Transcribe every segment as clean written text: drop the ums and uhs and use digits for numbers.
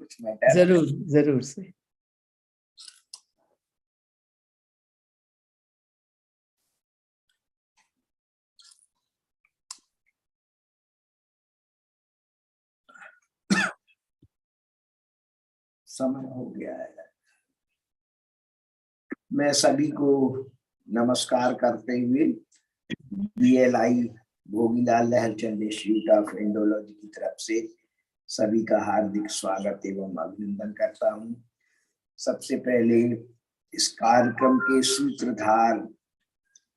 कुछ मैटर? जरूर जरूर से। समय हो गया है। मैं सभी को नमस्कार करते हुए BLII Bhogilal Leherchand institute of Indology की तरफ से सभी का हार्दिक स्वागत एवं अभिनंदन करता हूं। सबसे पहले इस कार्यक्रम के सूत्रधार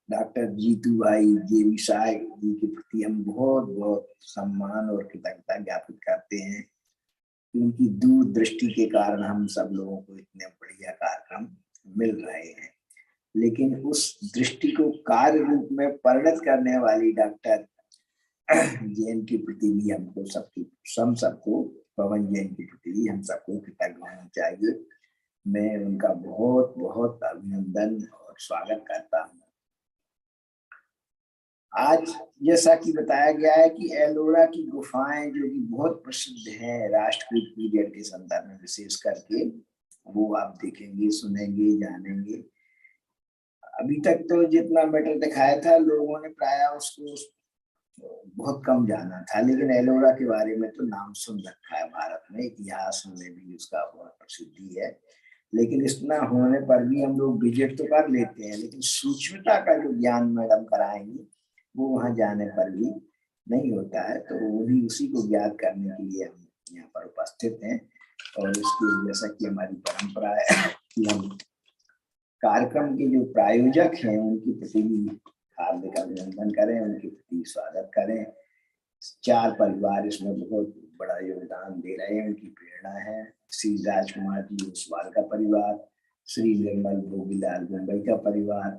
डॉक्टर जीतू भाई जेविसाई जी के प्रति हम बहुत बहुत सम्मान और कृतज्ञता ज्ञापित करते हैं। उनकी दूरदृष्टि के कारण हम सब लोगों को इतने बढ़िया कार्यक्रम मिल रहे हैं। लेकिन उस दृष्टि को कार्य रूप में परिणत करने वाली डॉक्टर जैन के प्रति भी हमको सबको पवन जैन के प्रति भी हम सबको कृतज्ञ होना चाहिए। मैं उनका बहुत बहुत अभिनंदन और स्वागत करता हूँ। आज जैसा कि बताया गया है कि एलोरा की गुफाएं जो कि बहुत प्रसिद्ध हैं राष्ट्रकूट पीरियड के संदर्भ में विशेष करके, वो आप देखेंगे, सुनेंगे, जानेंगे। अभी तक तो जितना मैटर दिखाया था लोगों ने प्राय उसको बहुत कम जाना था, लेकिन एलोरा के बारे में तो नाम सुन रखा है भारत में, इतिहास में भी उसका बहुत प्रसिद्धि है। लेकिन इतना होने पर भी हम लोग विजिट तो कर लेते हैं, लेकिन सूक्ष्मता का जो ज्ञान मैडम कराएंगी वो वहां जाने पर भी नहीं होता है। तो वही उसी को ज्ञात करने के लिए हम यहाँ पर उपस्थित हैं। और इसके जैसा कि हमारी परंपरा है कि हम कार्यक्रम के जो प्रायोजक हैं उनके प्रति भी हार्दिक अभिनंदन करें, उनके प्रति स्वागत करें। 4 परिवार इसमें बहुत बड़ा योगदान दे रहे हैं, उनकी प्रेरणा है। श्री राजकुमार जी ओसवाल का परिवार, श्री निर्मल भोगीलाल मुंबई का परिवार,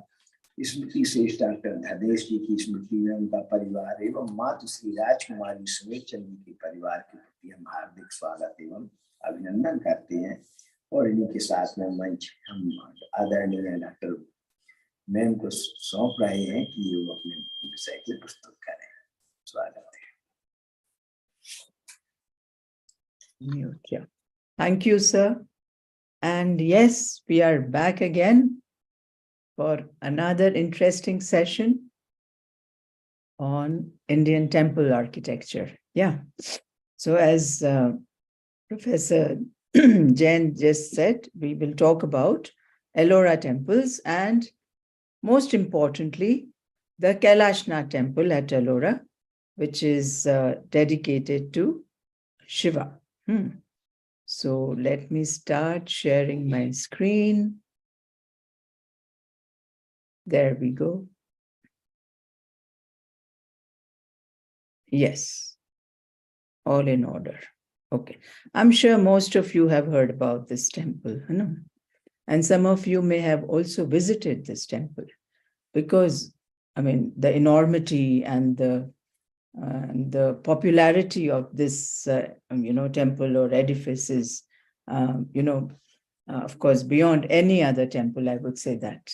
स्मृति श्रेष्ठ डॉक्टर धनेश जी की स्मृति में उनका परिवार एवं मातु श्री राजकुमारी सुमेश चंद जी के परिवार के प्रति हम हार्दिक स्वागत एवं अभिनंदन करते हैं। और इन्हीं के साथ में मंच हम आदरणीय डॉक्टर मैम को सौंप रहे हैं कि वो अपने विषय को प्रस्तुत करें। स्वागत है। Thank you, sir. And yes, we are back again for another interesting session on Indian temple architecture. Yeah. So as Professor Jain just said, we will talk about Ellora temples and most importantly, the Kailashnath temple at Ellora, which is dedicated to Shiva. So let me start sharing my screen. There we go. Yes, all in order. Okay, I'm sure most of you have heard about this temple, and some of you may have also visited this temple because, I mean, the enormity and the popularity of this, temple or edifice is, of course, beyond any other temple, I would say that.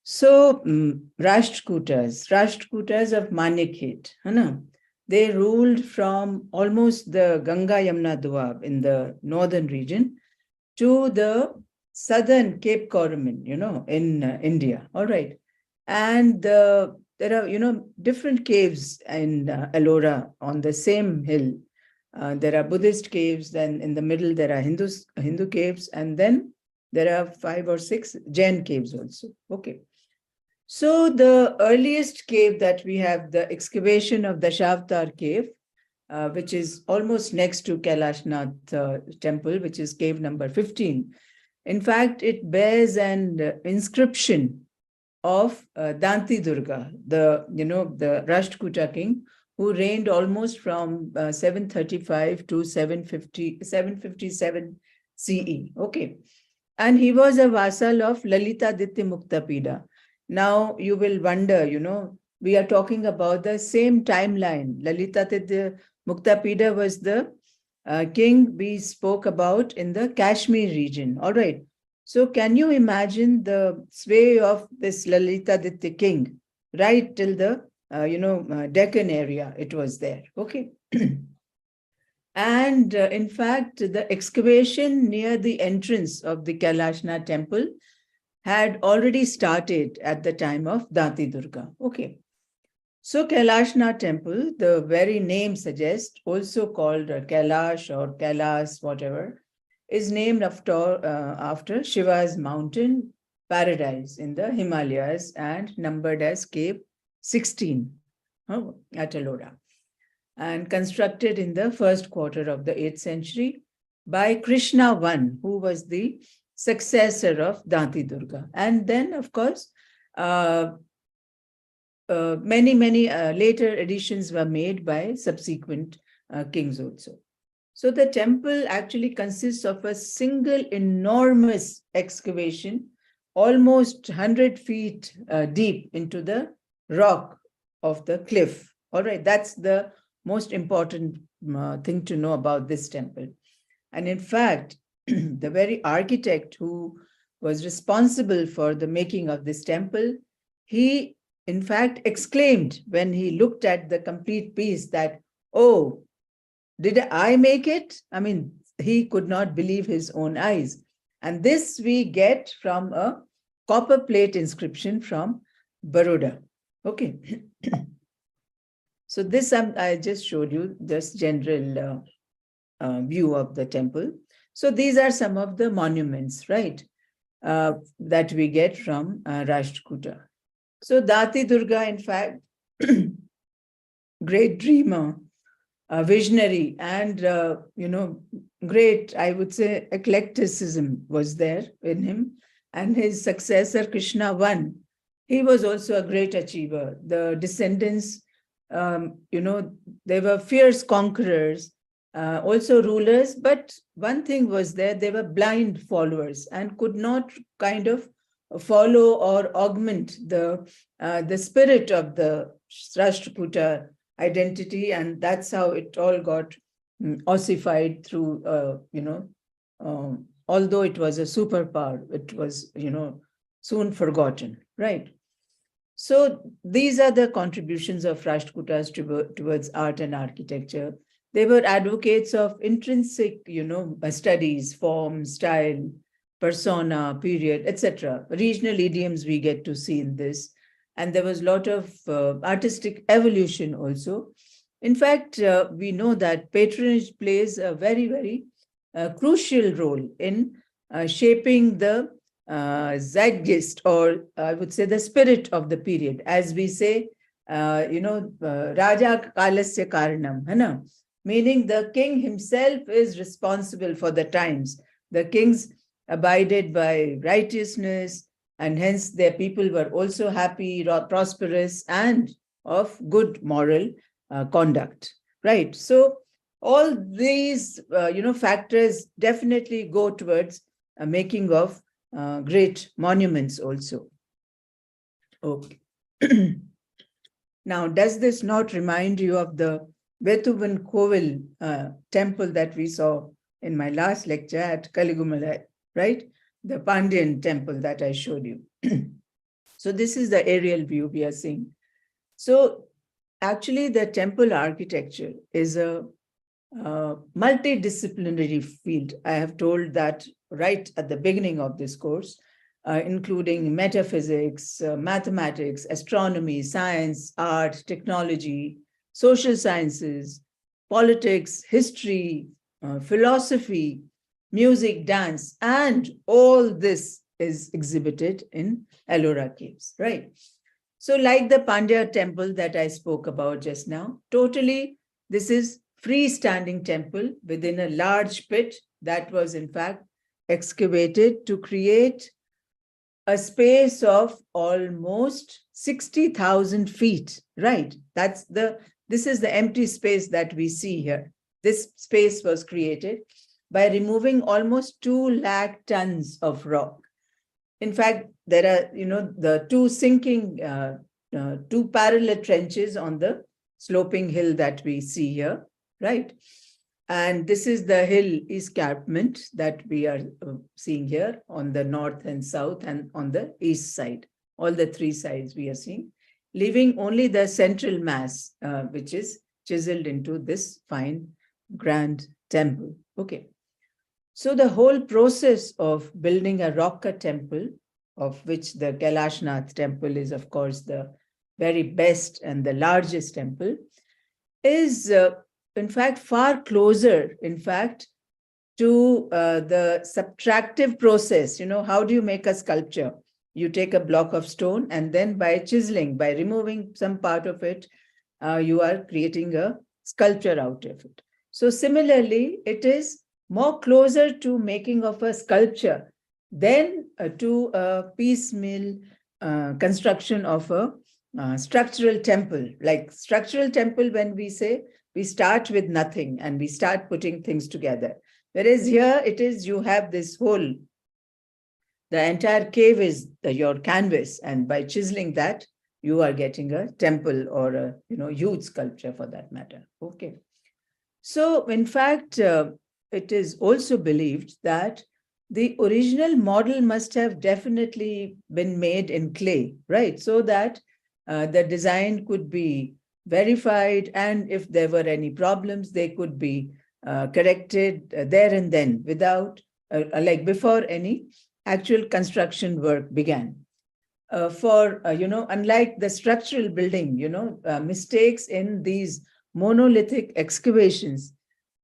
So, Rashtrakutas of Manikhet, they ruled from almost the Ganga Yamuna Doab in the northern region to the southern Cape Coromandel, in India. All right. And there are, different caves in Ellora on the same hill. There are Buddhist caves, then in the middle there are Hindu caves, and then there are 5 or 6 Jain caves also. Okay. So the earliest cave that we have, the excavation of the Dashavtar cave, which is almost next to Kailashnath temple, which is cave number 15. In fact, it bears an inscription of Danti Durga, the Rashtrakuta king, who reigned almost from 735 to 757 CE. Okay. And he was a vassal of Lalitaditya Muktapida. Now you will wonder, we are talking about the same timeline. Lalitaditya Muktapida was the king we spoke about in the Kashmir region. All right. So can you imagine the sway of this Lalitaditya king right till the, Deccan area? It was there. Okay. And in fact, the excavation near the entrance of the Kailashnath temple had already started at the time of Dati Durga. Okay. So Kailashnath temple, the very name suggests, also called Kailash or Kailas, whatever, is named after Shiva's mountain paradise in the Himalayas and numbered as cave 16 at Ellora, and constructed in the first quarter of the 8th century by Krishna I, who was the successor of Dati Durga. And then, of course, many later additions were made by subsequent kings also. So the temple actually consists of a single enormous excavation, almost 100 feet deep into the rock of the cliff. All right, that's the most important thing to know about this temple. And in fact, the very architect who was responsible for the making of this temple, he in fact exclaimed when he looked at the complete piece that, oh, did I make it? I mean, he could not believe his own eyes. And this we get from a copper plate inscription from Baroda. Okay. So this I just showed you this general view of the temple. So these are some of the monuments, right, that we get from Rashtrakuta. So Dati Durga, in fact, great dreamer, visionary, and great, I would say, eclecticism was there in him. And his successor, Krishna I, he was also a great achiever. The descendants, they were fierce conquerors, also rulers, but one thing was there, they were blind followers and could not kind of follow or augment the spirit of the Rashtrakuta identity, and that's how it all got ossified through, although it was a superpower, it was, soon forgotten, right? So these are the contributions of Rashtrakutas towards art and architecture. They were advocates of intrinsic, studies, form, style, persona, period, etc. Regional idioms we get to see in this. And there was a lot of artistic evolution also. In fact, we know that patronage plays a very, very crucial role in shaping the zeitgeist, or I would say the spirit of the period. As we say, Raja Kalasya Karanam, hai, meaning the king himself is responsible for the times. The kings abided by righteousness, and hence their people were also happy, prosperous, and of good moral conduct, right? So all these, factors definitely go towards making of great monuments also. Okay. Now, does this not remind you of the Betuvan Kovil temple that we saw in my last lecture at Kaligumalai, right? The Pandyan temple that I showed you. So this is the aerial view we are seeing. So actually the temple architecture is a multidisciplinary field. I have told that right at the beginning of this course, including metaphysics, mathematics, astronomy, science, art, technology, social sciences, politics, history, philosophy, music, dance, and all this is exhibited in Ellora caves, right? So like the Pandya temple that I spoke about just now, totally this is freestanding temple within a large pit that was in fact excavated to create a space of almost 60,000 feet, right? This is the empty space that we see here. This space was created by removing almost 2 lakh tons of rock. In fact, there are, the two sinking, two parallel trenches on the sloping hill that we see here, right? And this is the hill escarpment that we are seeing here on the north and south and on the east side. All the 3 sides we are seeing, leaving only the central mass, which is chiseled into this fine, grand temple. Okay. So the whole process of building a rock cut temple, of which the Kailashnath temple is, of course, the very best and the largest temple, is in fact far closer, in fact, to the subtractive process. You know, how do you make a sculpture? You take a block of stone, and then by chiseling, by removing some part of it, you are creating a sculpture out of it. So similarly, it is more closer to making of a sculpture than to a piecemeal construction of a structural temple. Like structural temple, when we say, we start with nothing and we start putting things together. Whereas here it is, you have this whole, the entire cave is your canvas, and by chiseling that, you are getting a temple or a huge sculpture for that matter. Okay. So in fact, it is also believed that the original model must have definitely been made in clay, right? So that the design could be verified, and if there were any problems, they could be corrected there and then, without like before any actual construction work began. Unlike the structural building, mistakes in these monolithic excavations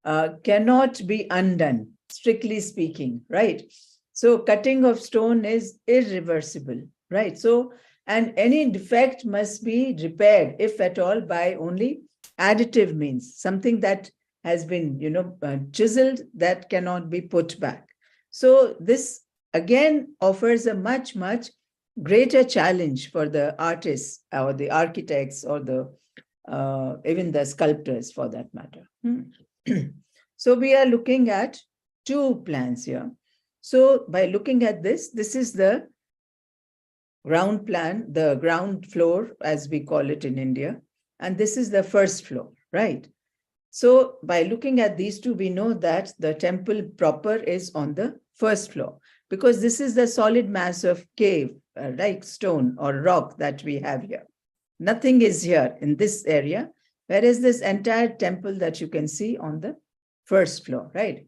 cannot be undone, strictly speaking, right? So cutting of stone is irreversible, right? So, and any defect must be repaired, if at all, by only additive means, something that has been, chiseled, that cannot be put back. So this again offers a much, much greater challenge for the artists or the architects or the even the sculptors for that matter. So we are looking at two plans here. So by looking at this is the ground plan, the ground floor, as we call it in India, and this is the first floor, right? So by looking at these two, we know that the temple proper is on the first floor, because this is the solid mass of cave, like stone or rock that we have here. Nothing is here in this area, whereas this entire temple that you can see on the first floor, right?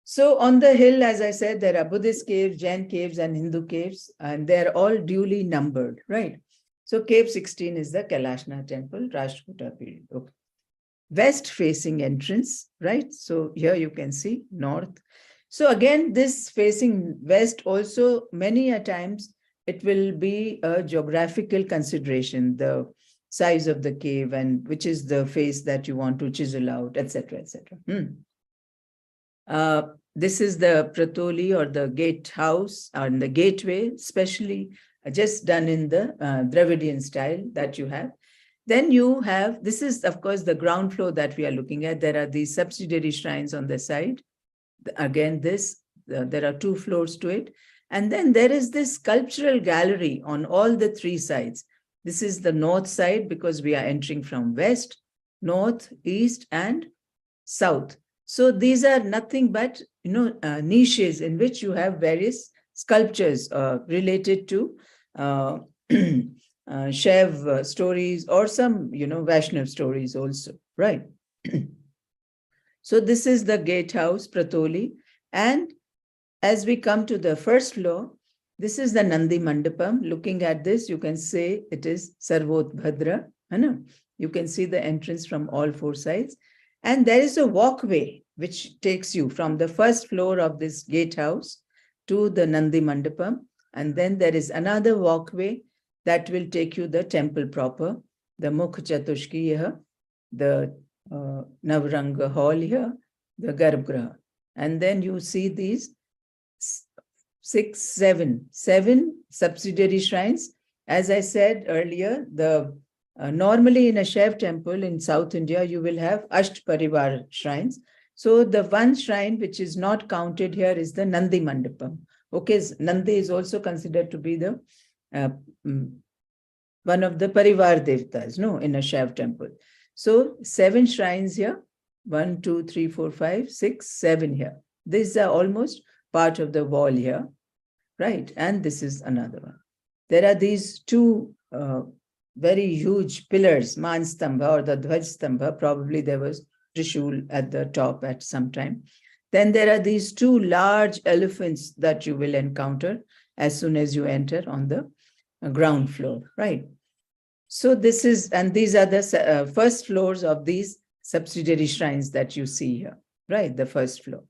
So on the hill, as I said, there are Buddhist caves, Jain caves, and Hindu caves, and they're all duly numbered, right? So cave 16 is the Kailashnath temple, Rashtrakuta period. Okay. West-facing entrance, right? So here you can see north. So again, this facing west also, many a times, it will be a geographical consideration, the size of the cave and which is the face that you want to chisel out, etc., etc. This is the Pratoli, or the gate house, and the gateway, especially just done in the Dravidian style that you have. Then you have, this is of course the ground floor that we are looking at. There are these subsidiary shrines on the side. Again, there are two floors to it. And then there is this sculptural gallery on all the three sides. This is the north side, because we are entering from west, north, east, and south. So these are nothing but, niches in which you have various sculptures related to Shaiv stories, or some, Vaishnav stories also, right? So this is the gatehouse, Pratoli. And as we come to the first floor, this is the Nandi Mandapam. Looking at this, you can say it is Sarvot Bhadra. You can see the entrance from all four sides. And there is a walkway which takes you from the first floor of this gatehouse to the Nandi Mandapam. And then there is another walkway that will take you the temple proper, the Mukh Chatushki here, the Navranga hall here, the Garbhagriha. And then you see these seven subsidiary shrines. As I said earlier, normally in a Shaiv temple in South India, you will have Asht Parivar shrines. So the one shrine which is not counted here is the Nandi Mandapam. Okay, Nandi is also considered to be the one of the Parivar Devtas, in a Shaiv temple. So 7 shrines here, 1, 2, 3, 4, 5, 6, 7 here. These are almost part of the wall here, right? And this is another one. There are these 2 very huge pillars, Man Stambha or the Dhvaj Stambha. Probably there was Trishul at the top at some time. Then there are these two large elephants that you will encounter as soon as you enter on the ground floor, right? So this is, and these are the first floors of these subsidiary shrines that you see here, right? The first floor.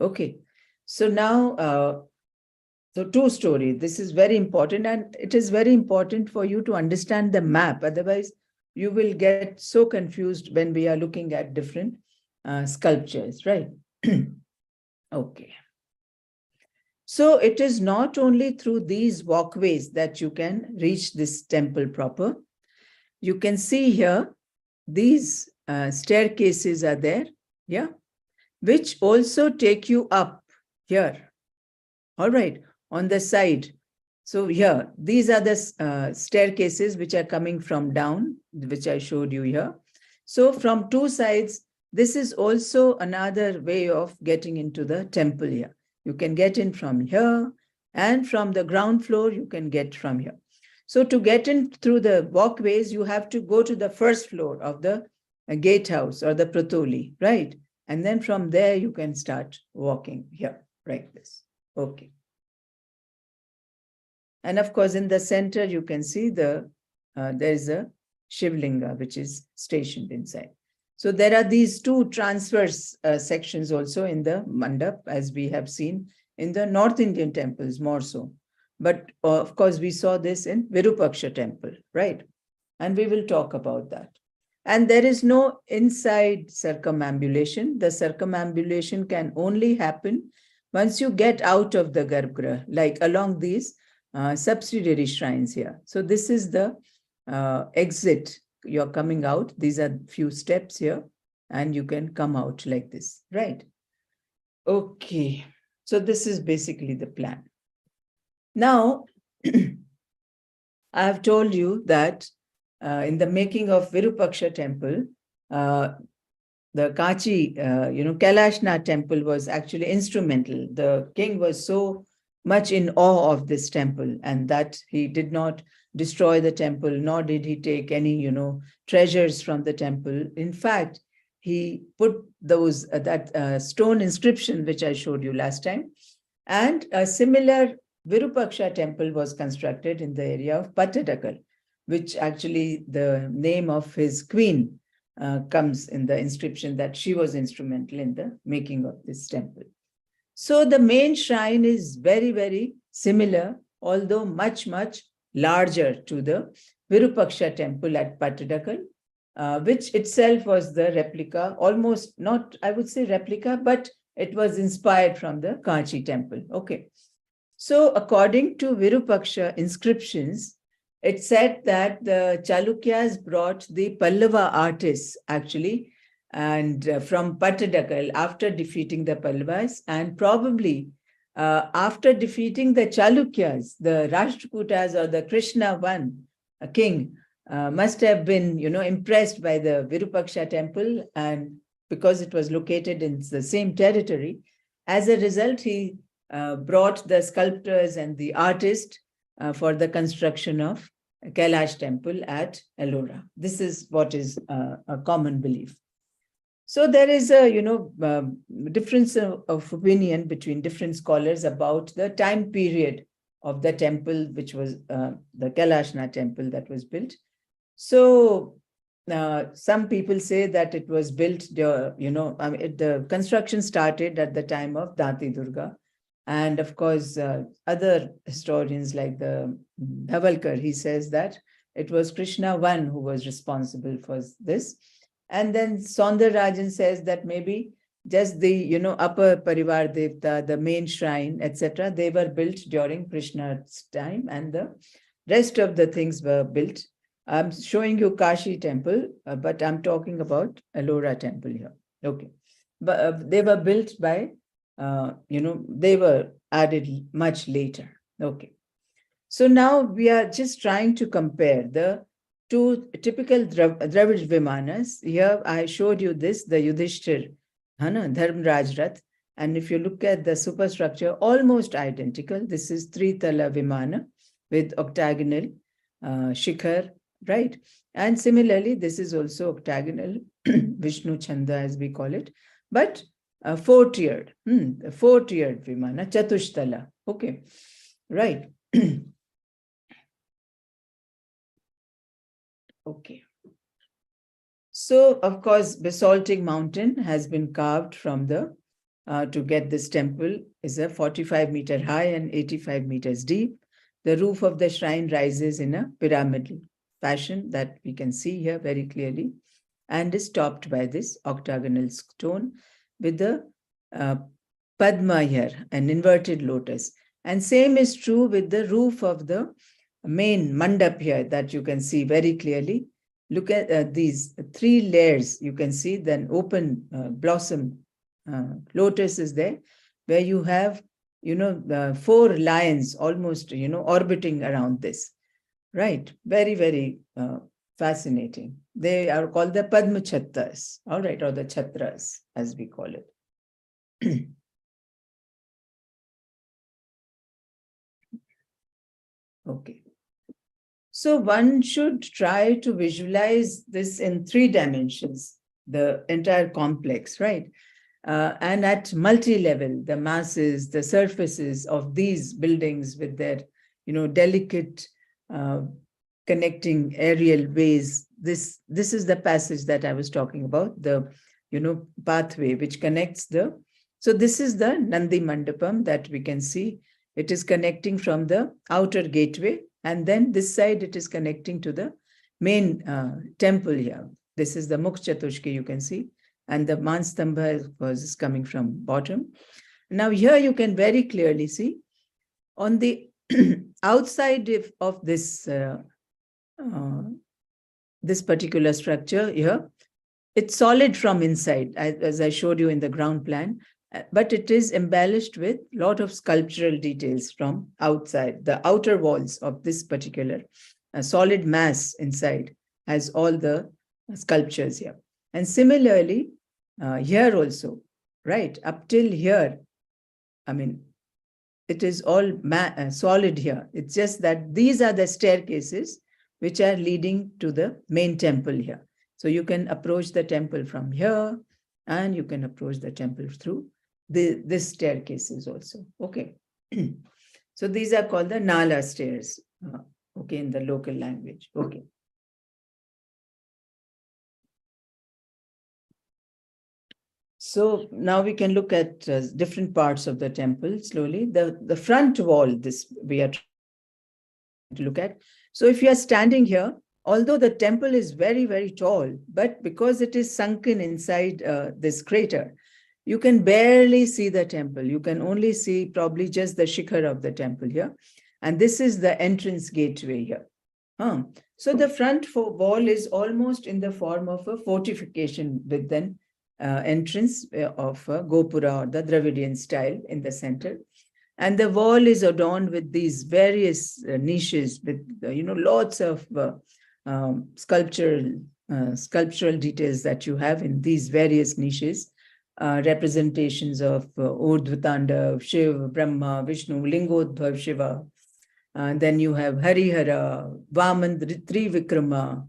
Okay. So now, so two-story, this is very important, and it is very important for you to understand the map. Otherwise, you will get so confused when we are looking at different sculptures, right? Okay. So it is not only through these walkways that you can reach this temple proper. You can see here, these staircases are there, yeah, which also take you up here, all right, on the side. So here, these are the staircases which are coming from down, which I showed you here. So from two sides, this is also another way of getting into the temple here. You can get in from here, and from the ground floor, you can get from here. So to get in through the walkways, you have to go to the first floor of the gatehouse or the Pratoli, right? And then from there, you can start walking here, like this. Okay. And of course, in the center, you can see there is a Shivlinga, which is stationed inside. So there are these two transverse sections also in the mandap, as we have seen in the North Indian temples more so. But of course, we saw this in Virupaksha temple, right? And we will talk about that. And there is no inside circumambulation. The circumambulation can only happen once you get out of the Garbhagriha, like along these subsidiary shrines here. So this is the exit. You're coming out. These are few steps here, and you can come out like this, right? Okay. So this is basically the plan. Now, I have told you that in the making of Virupaksha temple, the Kachi, Kailashnath temple was actually instrumental. The king was so much in awe of this temple, and that he did not destroy the temple, nor did he take any, treasures from the temple. In fact, he put those that stone inscription, which I showed you last time, and a similar Virupaksha temple was constructed in the area of Pattadakal, which actually the name of his queen comes in the inscription, that she was instrumental in the making of this temple. So the main shrine is very, very similar, although much, much larger to the Virupaksha temple at Pattadakal, which itself was the replica, almost not, I would say replica, but it was inspired from the Kachi temple. Okay. So according to Virupaksha inscriptions, it said that the Chalukyas brought the Pallava artists actually, and from Pattadakal after defeating the Pallavas, and probably after defeating the Chalukyas, the Rashtrakutas or the Krishna I king must have been, impressed by the Virupaksha temple, and because it was located in the same territory, as a result, he brought the sculptors and the artists for the construction of Kailash temple at Ellora. This is what is a common belief. So there is a, difference of opinion between different scholars about the time period of the temple, which was the Kailashnath temple that was built. So some people say that it was built, the construction started at the time of Dati Durga. And of course, other historians like the Dhavalkar, he says that it was Krishna I who was responsible for this. And then Saundararajan says that maybe just the, upper Parivar Devta, the main shrine, etc., they were built during Krishna's time, and the rest of the things were built. I'm showing you Kashi temple, but I'm talking about Ellora temple here. Okay. But they were built by, they were added much later. Okay. So now we are just trying to compare the two typical Dravid Vimanas. Here I showed you this, the Yudhishthir, Dharmaraj Rath. And if you look at the superstructure, almost identical. This is Tritala Vimana with octagonal shikhar, right? And similarly, this is also octagonal, Vishnu Chanda as we call it, but four-tiered Vimana, Chatushtala. Okay, right. Okay. So, of course, basaltic mountain has been carved from the, to get this temple is a 45-meter high and 85 meters deep. The roof of the shrine rises in a pyramidal fashion that we can see here very clearly, and is topped by this octagonal stone with the Padma here, an inverted lotus. And same is true with the roof of the main mandap here that you can see very clearly. Look at these three layers. You can see then open blossom lotus is there, where you have, four lions almost, orbiting around this. Right. Very, very fascinating. They are called the Padma Chattas, all right, or the Chatras, as we call it. Okay. So one should try to visualize this in 3 dimensions, the entire complex, right? And at multi-level, the masses, the surfaces of these buildings with their, delicate connecting aerial ways. This is the passage that I was talking about, the, pathway which connects the. So this is the Nandi Mandapam that we can see. It is connecting from the outer gateway, and then this side it is connecting to the main temple here. This is the Mukh Chatushki, you can see, and the Manstambha is coming from bottom. Now here you can very clearly see on the outside of this this particular structure here, it's solid from inside, as I showed you in the ground plan, but it is embellished with a lot of sculptural details from outside. The outer walls of this particular solid mass inside has all the sculptures here. And similarly, here also, right, up till here, I mean, it is all solid here. It's just that these are the staircases which are leading to the main temple here. So you can approach the temple from here, and you can approach the temple through this staircases also. Okay. So these are called the Nala stairs, okay, in the local language. Okay. So now we can look at different parts of the temple slowly. The front wall, this we are trying to look at. So if you are standing here, although the temple is very, very tall, but because it is sunken inside this crater, you can barely see the temple. You can only see probably just the shikhar of the temple here. And this is the entrance gateway here. So the front wall is almost in the form of a fortification with an entrance of Gopura or the Dravidian style in the center. And the wall is adorned with these various niches with, lots of sculptural details that you have in these various niches. Representations of Urdhvatanda, Shiva, Brahma, Vishnu, Lingodbhav, Shiva. Then you have Harihara, Vaman, Trivikrama,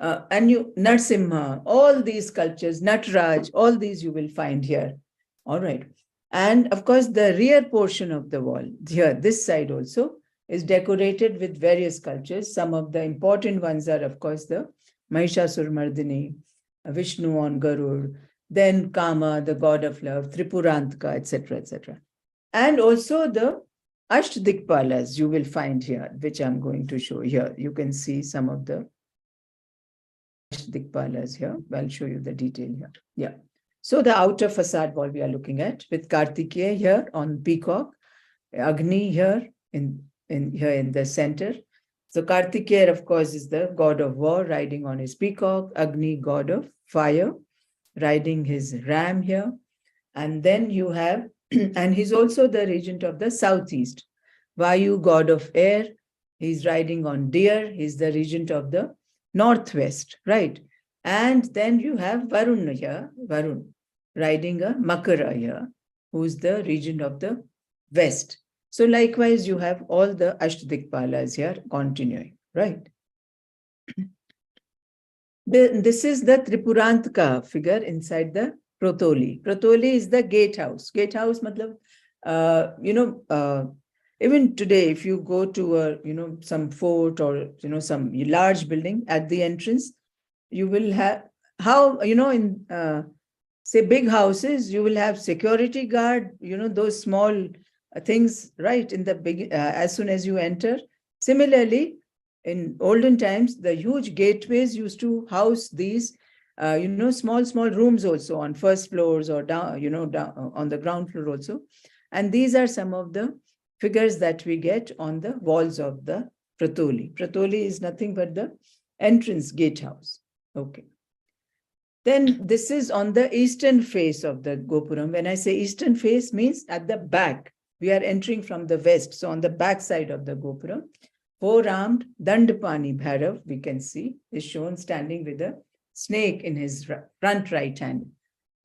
and Narsimha, all these sculptures, Nataraj, all these you will find here. All right. And of course, the rear portion of the wall, here, this side also, is decorated with various sculptures. Some of the important ones are, of course, the Mahishasura-mardini, Vishnu on Garud, then Kama, the god of love, Tripurantaka, etc., etc. And also the Ashtadikpalas you will find here, which I'm going to show here. You can see some of the Ashtadikpalas here. I'll show you the detail here. Yeah. So the outer facade wall we are looking at with Kartikeya here on peacock, Agni here in the center. So Kartikeya, of course, is the god of war riding on his peacock, Agni, god of fire, riding his ram here. And then you have, and he's also the regent of the southeast. Vayu, god of air, he's riding on deer, he's the regent of the northwest, right? And then you have Varun here, Varun, riding a Makara here, who's the regent of the west. So likewise, you have all the Ashtadikpalas here continuing, right? This is the Tripurantaka figure inside the Protoli. Protoli is the gatehouse. Gatehouse, matlab, even today, if you go to some fort or some large building, at the entrance, you will have in say big houses, you will have security guard, those small things right in the big as soon as you enter. Similarly, in olden times, the huge gateways used to house these small rooms also on first floors or down down on the ground floor also. And these are some of the figures that we get on the walls of the Pratoli. Pratoli is nothing but the entrance gatehouse. Okay. Then this is on the eastern face of the Gopuram. When I say eastern face, means at the back. We are entering from the west. So on the back side of the Gopuram, four-armed Dandapani Bhairav, we can see, is shown standing with a snake in his front right hand.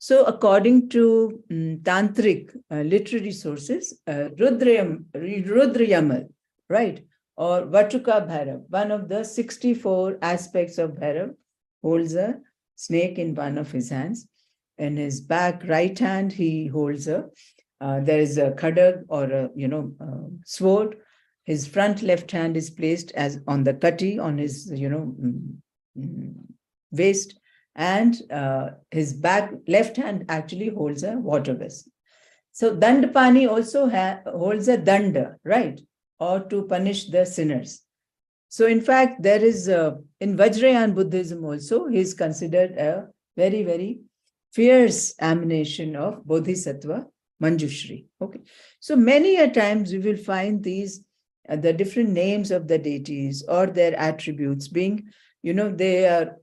So according to tantric literary sources, Rudrayamal, right, or Vatuka Bhairav, one of the 64 aspects of Bhairav, holds a snake in one of his hands. In his back right hand, he holds there is a khadag or a sword. His front left hand is placed as on the kati on his waist, and his back left hand actually holds a water vessel. So Dandapani also holds a danda, right, or to punish the sinners. So in fact, there is in Vajrayana Buddhism also, he is considered a very, very fierce emanation of Bodhisattva Manjushri. Okay, so many a times we will find these the different names of the deities or their attributes being, they are,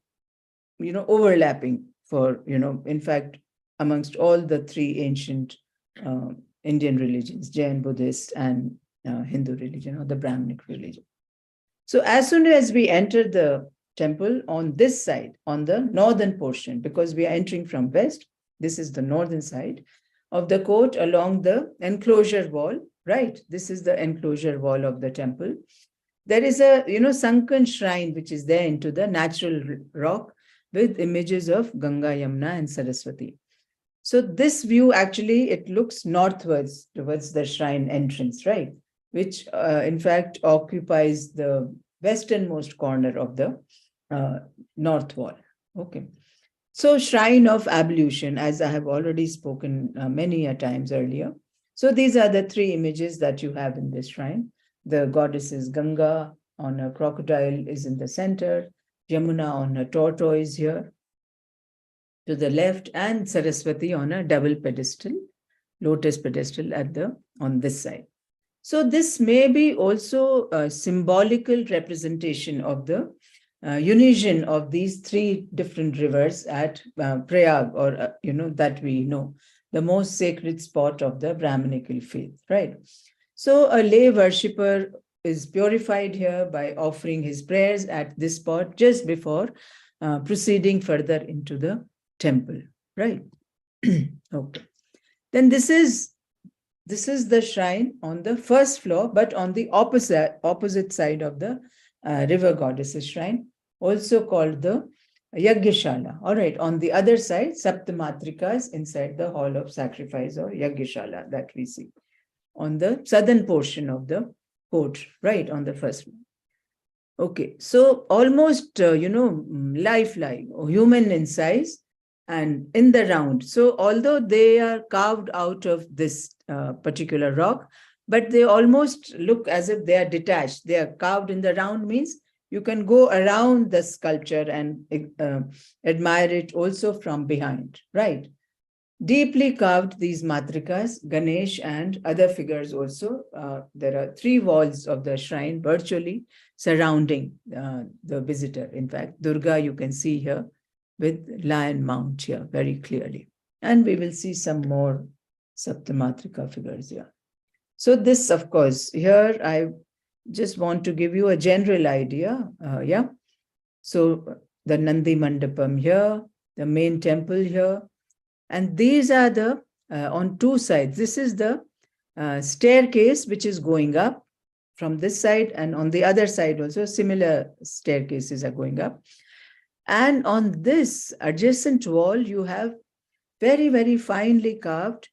overlapping for, in fact, amongst all the three ancient Indian religions, Jain, Buddhist, and Hindu religion or the Brahminic religion. So as soon as we enter the temple on this side, on the northern portion, because we are entering from west, this is the northern side of the court along the enclosure wall, right? This is the enclosure wall of the temple. There is a, sunken shrine which is there into the natural rock with images of Ganga, Yamuna, and Saraswati. So this view actually, it looks northwards towards the shrine entrance, right? Which in fact occupies the westernmost corner of the north wall. Okay. So shrine of ablution, as I have already spoken many a times earlier. So these are the three images that you have in this shrine. The goddess is Ganga on a crocodile is in the center, Yamuna on a tortoise here to the left, and Saraswati on a double pedestal, lotus pedestal on this side. So this may be also a symbolical representation of the unison of these three different rivers at Prayag, or that we know, the most sacred spot of the Brahminical faith, right? So a lay worshipper is purified here by offering his prayers at this spot just before proceeding further into the temple, right? Okay. Then this is the shrine on the first floor, but on the opposite side of the river goddess's shrine, also called the Yaggishala. All right, on the other side, Saptamatrikas inside the hall of sacrifice or Yaggishala that we see on the southern portion of the court, right, on the first floor. Okay, so almost, lifelike, human in size and in the round. So although they are carved out of this particular rock, but they almost look as if they are detached. They are carved in the round means you can go around the sculpture and admire it also from behind, right? Deeply carved, these matrikas, Ganesh and other figures also. There are three walls of the shrine virtually surrounding the visitor. In fact, Durga you can see here with lion mount here very clearly. And we will see some more Saptamatrika figures here. So this, of course, here I just want to give you a general idea. Yeah. So the Nandi Mandapam here, the main temple here. And these are the, on two sides, this is the staircase which is going up. from this side, and on the other side also similar staircases are going up. And on this adjacent wall, you have very, very finely carved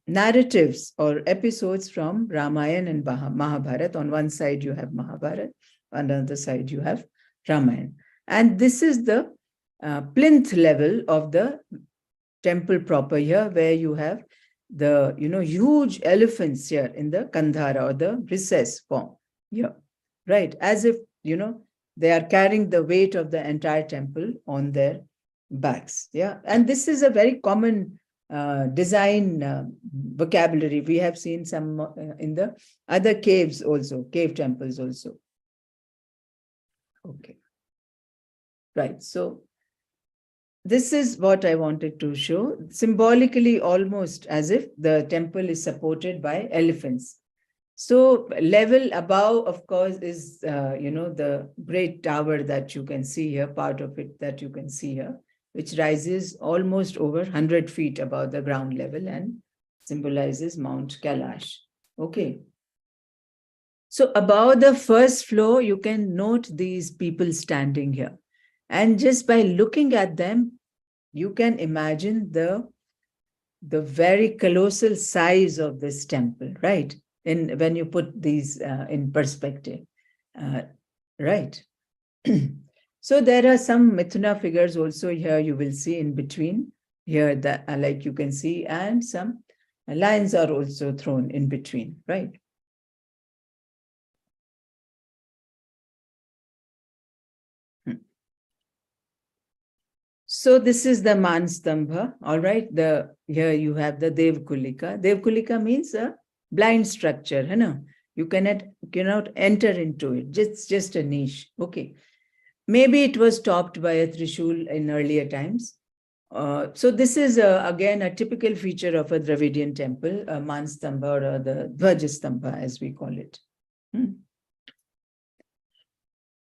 narratives or episodes from Ramayana and Mahabharata. On one side, you have Mahabharata, on the other side, you have Ramayana. And this is the plinth level of the temple proper here, where you have the, huge elephants here in the Kandhara or the recess form here, right? As if, they are carrying the weight of the entire temple on their backs. Yeah. And this is a very common design vocabulary. We have seen some in the other caves also, cave temples also. Okay. Right. So this is what I wanted to show, symbolically almost as if the temple is supported by elephants. So level above, of course, is, the great tower that you can see here, part of it that you can see here, which rises almost over 100 feet above the ground level and symbolizes Mount Kailash. Okay. So above the first floor, you can note these people standing here. And just by looking at them, you can imagine the very colossal size of this temple, right? And when you put these in perspective, right? So there are some Mithuna figures also here you will see in between here that like you can see, and some lines are also thrown in between, right? So this is the Manstambha, all right? Here you have the Devkulika. Devkulika means a blind structure, you cannot enter into it. Just a niche. Okay. Maybe it was topped by a Trishul in earlier times. So this is again a typical feature of a Dravidian temple, a Manstambha or the Dvajastambha as we call it.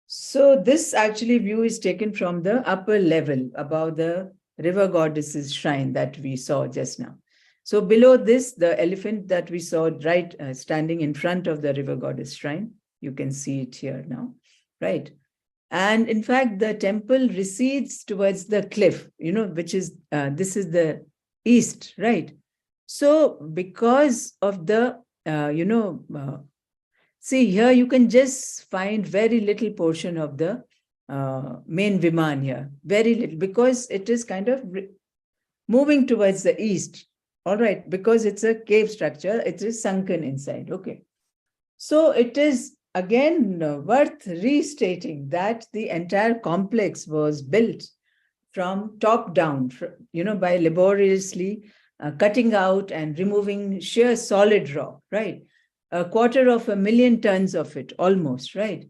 So this actually view is taken from the upper level above the river goddess's shrine that we saw just now. So below this, the elephant that we saw right standing in front of the river goddess shrine, you can see it here now, right? And in fact, the temple recedes towards the cliff, which is, this is the east, right? So because of the, see here, you can just find very little portion of the main Viman here, very little, because it is kind of moving towards the east, all right, because it's a cave structure, it is sunken inside, okay. So it is again worth restating that the entire complex was built from top down, by laboriously cutting out and removing sheer solid rock, right? 250,000 tons of it, almost, right?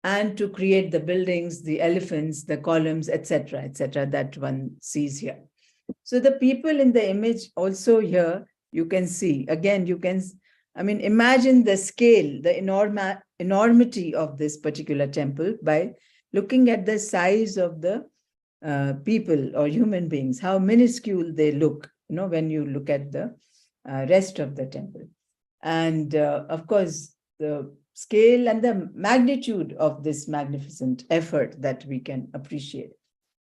And to create the buildings, the elephants, the columns, etc., that one sees here. So the people in the image also here, you can see, again, imagine the scale, the enormity of this particular temple by looking at the size of the people or human beings, how minuscule they look, when you look at the rest of the temple. And of course, the scale and the magnitude of this magnificent effort that we can appreciate,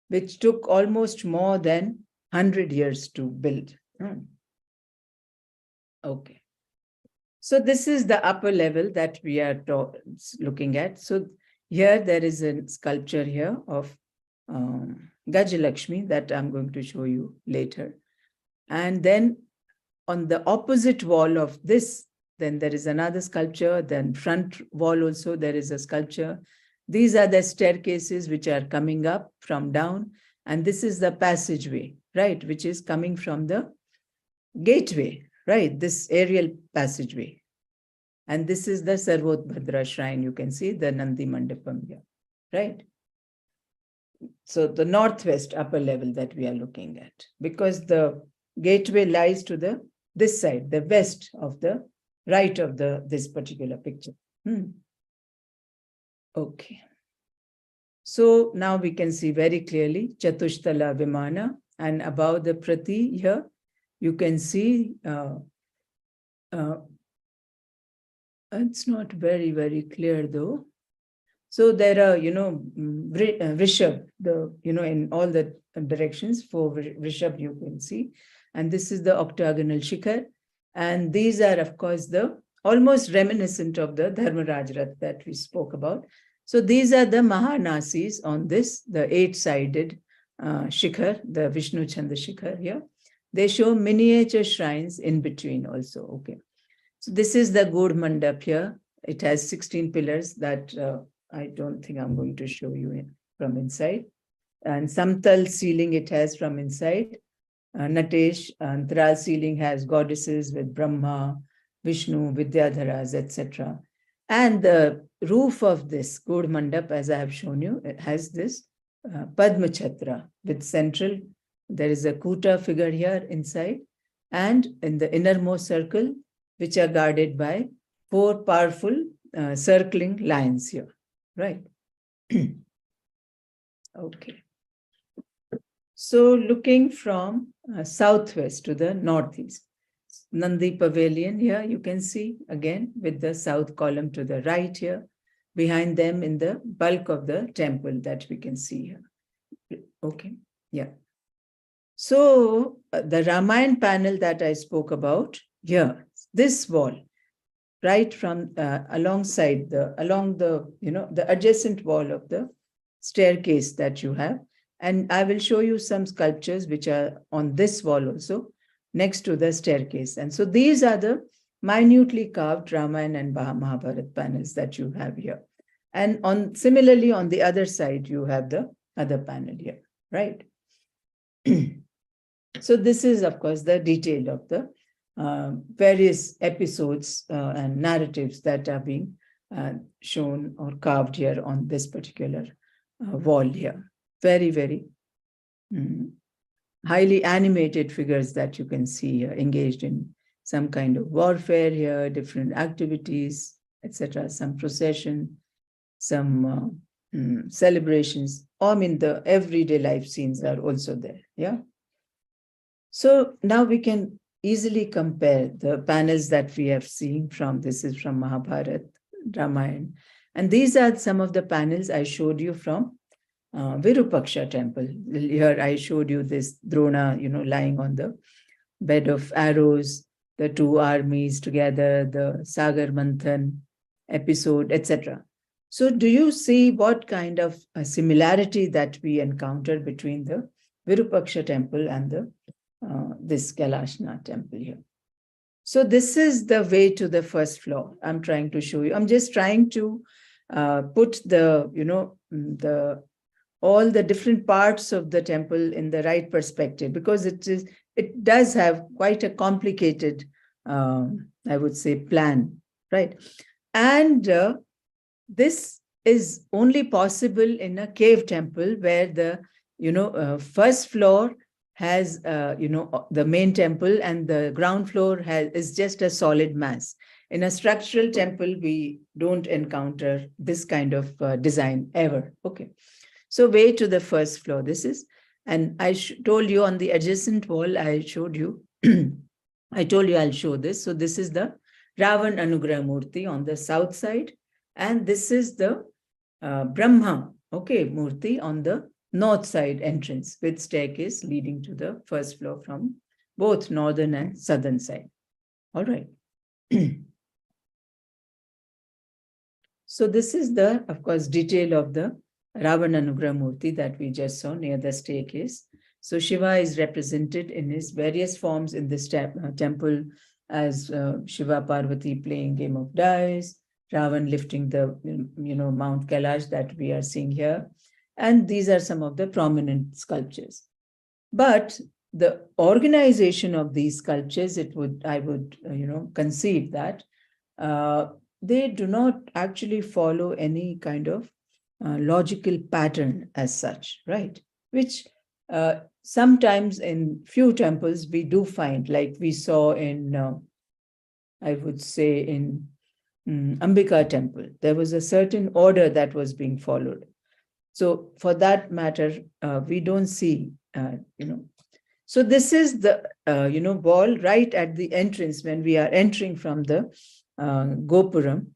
which took almost more than 100 years to build. Okay. So this is the upper level that we are looking at. So here there is a sculpture here of Gajalakshmi that I'm going to show you later. And then on the opposite wall of this, then there is another sculpture, then front wall also there is a sculpture. These are the staircases which are coming up from down. And this is the passageway, right, which is coming from the gateway, right, this aerial passageway. And this is the Sarvodbhadra shrine. You can see the Nandi Mandapam here, right? So the northwest upper level that we are looking at, because the gateway lies to this side, the west of the right of this particular picture. Okay. So now we can see very clearly Chatushtala Vimana, and above the Prati here, you can see It's not very, very clear though. So there are, Rishabh, in all the directions for Rishabh you can see. And this is the octagonal shikhar. And these are, of course, the almost reminiscent of the Dharmaraj Rath that we spoke about. So these are the Mahanasis on this, the eight-sided shikhar, the Vishnu Chanda shikhar here. They show miniature shrines in between also. Okay. So this is the Gud Mandap here. It has 16 pillars that I don't think I'm going to show you from inside. And Samtal ceiling it has from inside. Natesh, Antral ceiling has goddesses with Brahma, Vishnu, Vidyadharas, etc. And the roof of this Gud Mandap, as I have shown you, it has this Padma Chhatra with central. There is a Kuta figure here inside. And in the innermost circle, which are guarded by four powerful circling lions here. Right. Okay. So looking from southwest to the northeast, Nandi Pavilion here, you can see again with the south column to the right here, behind them in the bulk of the temple that we can see here. Okay. Yeah. So the Ramayana panel that I spoke about here, this wall, right from alongside along the adjacent wall of the staircase that you have. And I will show you some sculptures which are on this wall also next to the staircase. And so these are the minutely carved Ramayana and Mahabharata panels that you have here. And similarly on the other side, you have the other panel here, right? So this is, of course, the detail of the various episodes and narratives that are being shown or carved here on this particular wall here. Very, very highly animated figures that you can see here, engaged in some kind of warfare here, different activities, etc. Some procession, some celebrations. I mean, the everyday life scenes are also there. Yeah. So now we can easily compare the panels that we have seen from, this is from Mahabharata, Ramayana. And these are some of the panels I showed you from Virupaksha temple. Here I showed you this Drona, lying on the bed of arrows, the two armies together, the Sagar Manthan episode, etc. So do you see what kind of a similarity that we encounter between the Virupaksha temple and the this Kailashnath temple here? So this is the way to the first floor. I'm trying to show you. I'm just trying to put the all the different parts of the temple in the right perspective, because it does have quite a complicated, I would say, plan, right? And this is only possible in a cave temple where the first floor has the main temple and the ground floor is just a solid mass. In a structural temple, we don't encounter this kind of design ever. Okay. So way to the first floor, this is, and I told you on the adjacent wall, I showed you, I told you I'll show this. So this is the Ravan Anugraha Murti on the south side. And this is the Brahma, Murti on the north side entrance with staircase leading to the first floor from both northern and southern side. All right. So this is the, of course, detail of the Ravana Anugraha Murti that we just saw near the staircase. So Shiva is represented in his various forms in this temple as Shiva Parvati playing game of dice, Ravan lifting the Mount Kailash that we are seeing here. And these are some of the prominent sculptures. But the organization of these sculptures, I would concede that they do not actually follow any kind of logical pattern as such, right? Which sometimes in few temples we do find, like we saw in, I would say in Ambika temple, there was a certain order that was being followed. So for that matter, we don't see, So this is the, wall right at the entrance when we are entering from the Gopuram.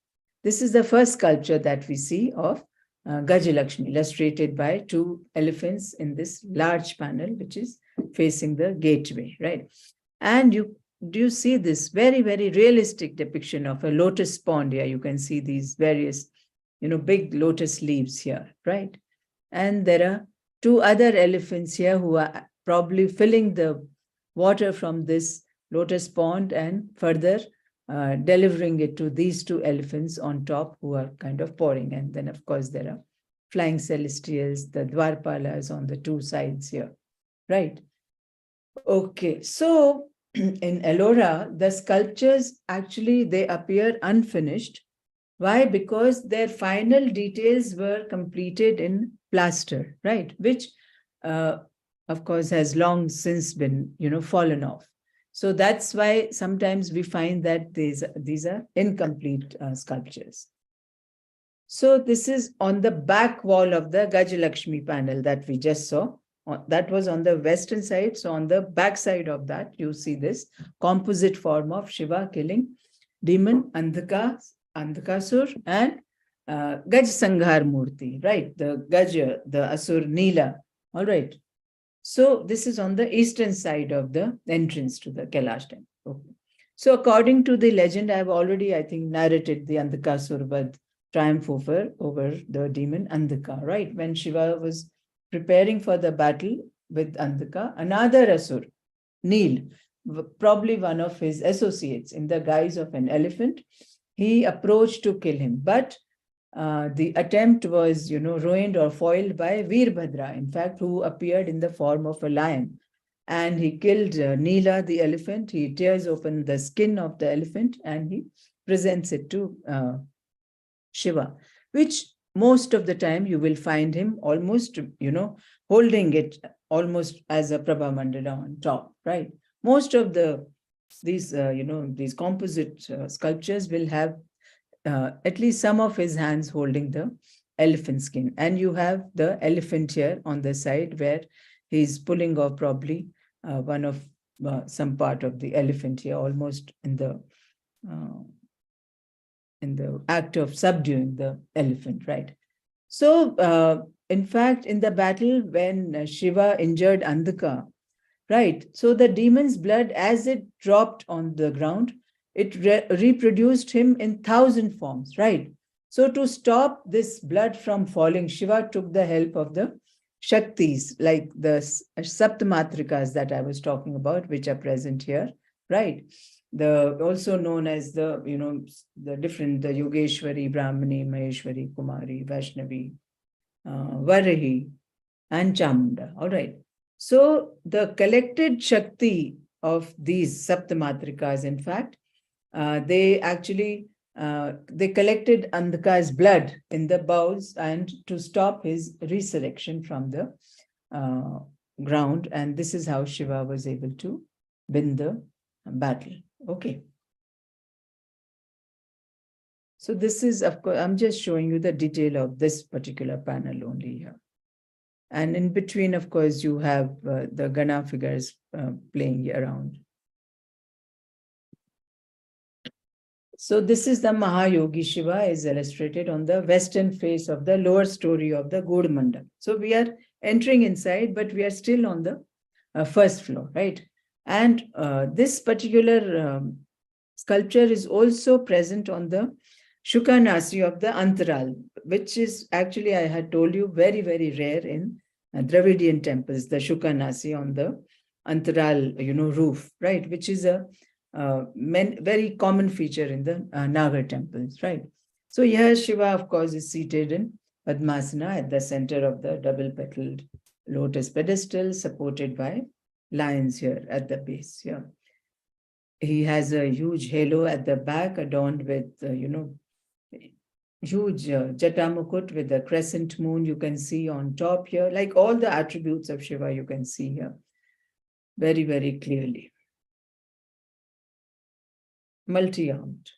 This is the first sculpture that we see of Gajalakshmi, illustrated by two elephants in this large panel, which is facing the gateway, right? And do you see this very, very realistic depiction of a lotus pond here? You can see these various, big lotus leaves here, right? And there are two other elephants here who are probably filling the water from this lotus pond and further delivering it to these two elephants on top who are kind of pouring. And then, of course, there are flying celestials, the Dwarpalas on the two sides here, right? Okay, so in Ellora, the sculptures actually, they appear unfinished. Why? Because their final details were completed in plaster, right? Which, of course, has long since been, fallen off. So that's why sometimes we find that these are incomplete sculptures. So this is on the back wall of the Gajalakshmi panel that we just saw. That was on the western side. So on the back side of that, you see this composite form of Shiva killing demon Andhakasur and Gaj Sanghar Murti, right? The Gaja, the Asur Neela, all right. So this is on the eastern side of the entrance to the Kailash temple. Okay. So according to the legend, I have already, I think, narrated the Andhakasur Vad triumph over the demon Andhaka, right? When Shiva was preparing for the battle with Andhaka, another Asur, Neel, probably one of his associates in the guise of an elephant, he approached to kill him. But the attempt was, ruined or foiled by Veerbhadra, in fact, who appeared in the form of a lion. And he killed Neela, the elephant. He tears open the skin of the elephant and he presents it to Shiva, which most of the time you will find him almost, holding it almost as a Prabha Mandala on top, right? Most of these composite sculptures will have at least some of his hands holding the elephant skin. And you have the elephant here on the side where he's pulling off probably some part of the elephant here, almost in the act of subduing the elephant, right? So, in fact, in the battle when Shiva injured Andhaka, right? So the demon's blood, as it dropped on the ground, it reproduced him in 1,000 forms, right? So to stop this blood from falling, Shiva took the help of the Shaktis, like the Saptamatrikas that I was talking about, which are present here, right? Also known as the Yogeshwari, Brahmani, Maheshwari, Kumari, Vaishnavi, Varahi, and Chamunda, all right? So the collected Shakti of these Saptamatrikas, in fact, they collected Andhaka's blood in the bowls and to stop his resurrection from the ground. And this is how Shiva was able to win the battle. Okay. So this is, of course, I'm just showing you the detail of this particular panel only here. And in between, of course, you have the Gana figures playing around. So this is the Mahayogi Shiva is illustrated on the western face of the lower story of the God Mandal. So we are entering inside, but we are still on the first floor, right? And this particular sculpture is also present on the Shukanasi of the Antaral, which is actually, I had told you, very, very rare in Dravidian temples, the Shukanasi on the Antaral, roof, right? Which is a very common feature in the Nagar temples, right? So here Shiva, of course, is seated in Padmasana at the center of the double-petaled lotus pedestal, supported by lions here at the base here. He has a huge halo at the back adorned with, huge Jatamukut with a crescent moon you can see on top here, like all the attributes of Shiva you can see here very, very clearly. Multi-armed.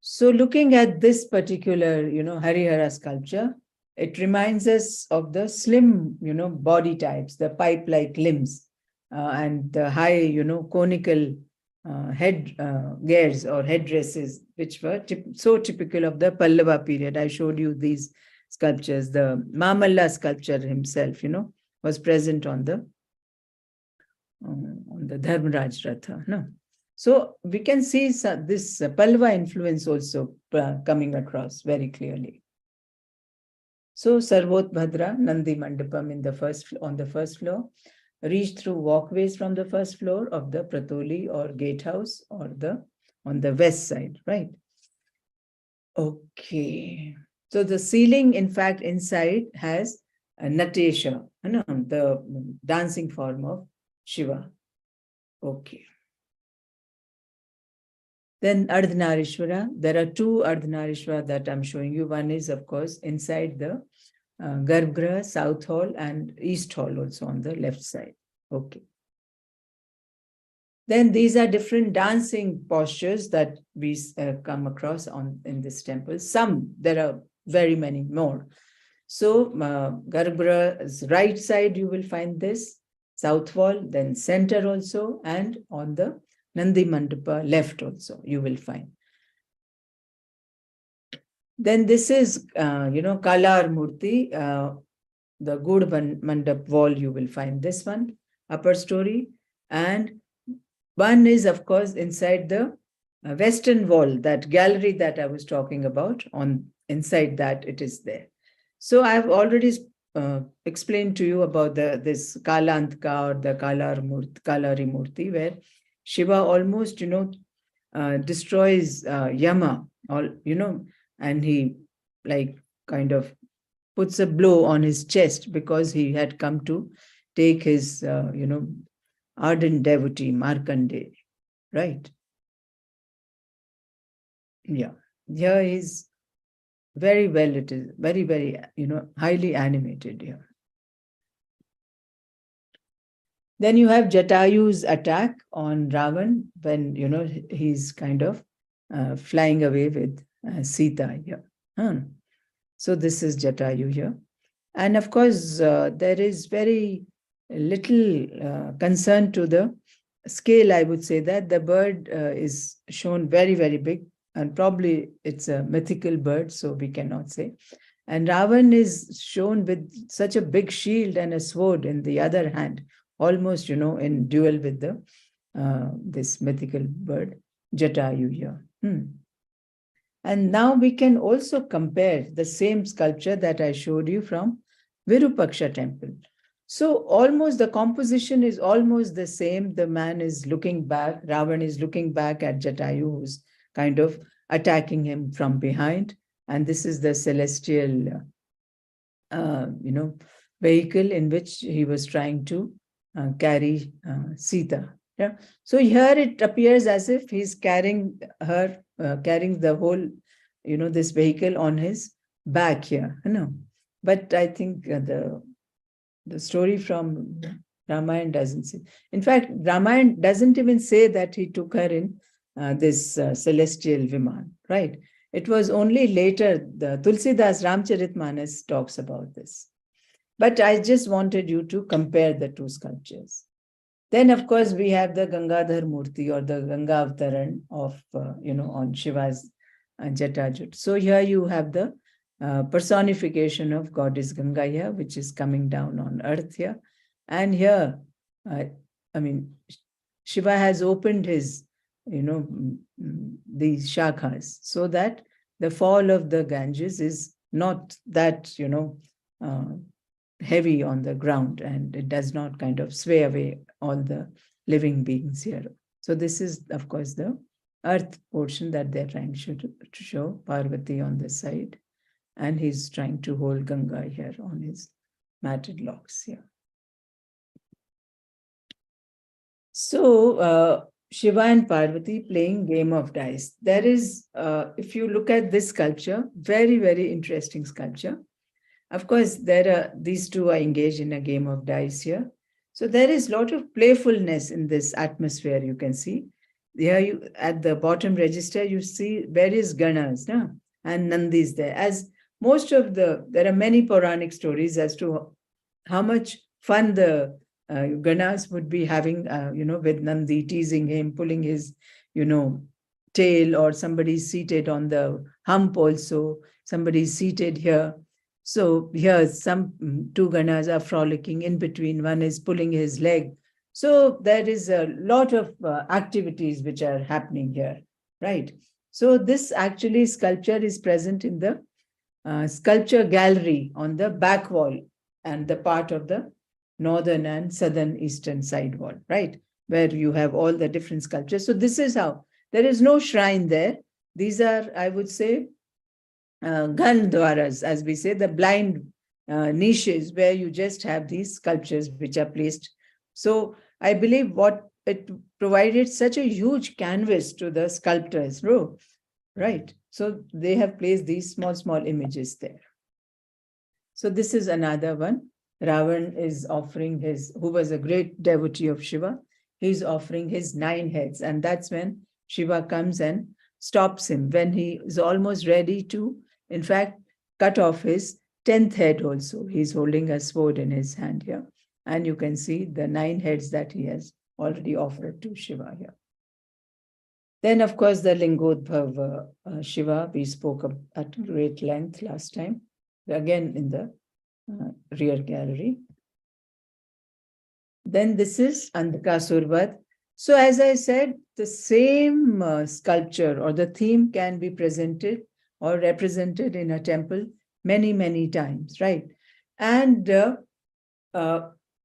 So looking at this particular, Harihara sculpture, it reminds us of the slim, body types, the pipe-like limbs and the high, conical head gears or headdresses, which were so typical of the Pallava period. I showed you these sculptures. The Mamalla sculpture himself, was present on the Dharmaraj Ratha. No? So we can see this Pallava influence also coming across very clearly. So Sarvot Bhadra, Nandi Mandapam on the first floor, reach through walkways from the first floor of the Pratoli or gatehouse or on the west side, right? Okay. So the ceiling, in fact, inside has a Natesha, the dancing form of Shiva. Okay. Then Ardhanarishwara. There are two Ardhanarishwara that I'm showing you. One is, of course, inside the Garbhagriha, South Hall, and East Hall also on the left side. Okay. Then these are different dancing postures that we come across in this temple. There are very many more. So Garbhagriha's right side, you will find this, South Wall, then center also, and on the Nandi Mandapa left also, you will find. Then this is, Kalar Murti, the Gud Mandap wall, you will find this one, upper story. And one is, of course, inside the western wall, that gallery that I was talking about, inside that it is there. So I have already explained to you about this Kalantka or the Kalari Murti, where Shiva almost, destroys Yama, and he kind of puts a blow on his chest because he had come to take his, ardent devotee, Markandeya, right? Yeah. Here is very well, it is very, very, highly animated here. Then you have Jatayu's attack on Ravan when, he's kind of flying away with Sita here. So this is Jatayu here. And of course, there is very little concern to the scale, I would say that the bird is shown very, very big, and probably it's a mythical bird, so we cannot say. And Ravan is shown with such a big shield and a sword in the other hand, almost, in duel with this mythical bird, Jatayu here. And now we can also compare the same sculpture that I showed you from Virupaksha temple. So almost the composition is almost the same. The man is looking back, Ravan is looking back at Jatayu, who's kind of attacking him from behind. And this is the celestial, vehicle in which he was trying to carry Sita. Yeah. So here it appears as if he's carrying the whole, this vehicle on his back here. But I think the story from Ramayana doesn't say. In fact, Ramayana doesn't even say that he took her in this celestial Viman, right? It was only later, the Tulsidas Ramcharitmanas talks about this. But I just wanted you to compare the two sculptures. Then, of course, we have the Gangadhar Murti or the Ganga Avtaran of, on Shiva's Jatajut. So here you have the personification of goddess Ganga here, which is coming down on earth here. And here, Shiva has opened his, these shakhas so that the fall of the Ganges is not that, heavy on the ground, and it does not kind of sway away all the living beings here. So this is, of course, the earth portion that they're trying to show, Parvati on this side, and he's trying to hold Ganga here on his matted locks here. So Shiva and Parvati playing game of dice. There is, if you look at this sculpture, very, very interesting sculpture. Of course, these two are engaged in a game of dice here. So there is a lot of playfulness in this atmosphere, you can see. Here at the bottom register, you see various Ganas and Nandis there. As there are many Puranic stories as to how much fun the Ganas would be having, with Nandi teasing him, pulling his, tail, or somebody seated on the hump also, somebody seated here. So here some two Ganas are frolicking in between, one is pulling his leg. So there is a lot of activities which are happening here, right? So this actually sculpture is present in the sculpture gallery on the back wall and the part of the northern and southern eastern side wall, right? Where you have all the different sculptures. So this is how, there is no shrine there. These are, I would say, gandwaras, as we say, the blind niches where you just have these sculptures which are placed. So I believe what it provided such a huge canvas to the sculptors, right? So they have placed these small images there. So this is another one. Ravan is offering his, who was a great devotee of Shiva, he's offering his 9 heads. And that's when Shiva comes and stops him, when he is almost ready to, in fact, cut off his 10th head also. He's holding a sword in his hand here. And you can see the 9 heads that he has already offered to Shiva here. Then, of course, the Lingodbhav Shiva, we spoke at great length last time, again in the rear gallery. Then this is Andhakasurvad. So as I said, the same sculpture or the theme can be presented or represented in a temple many times, right? And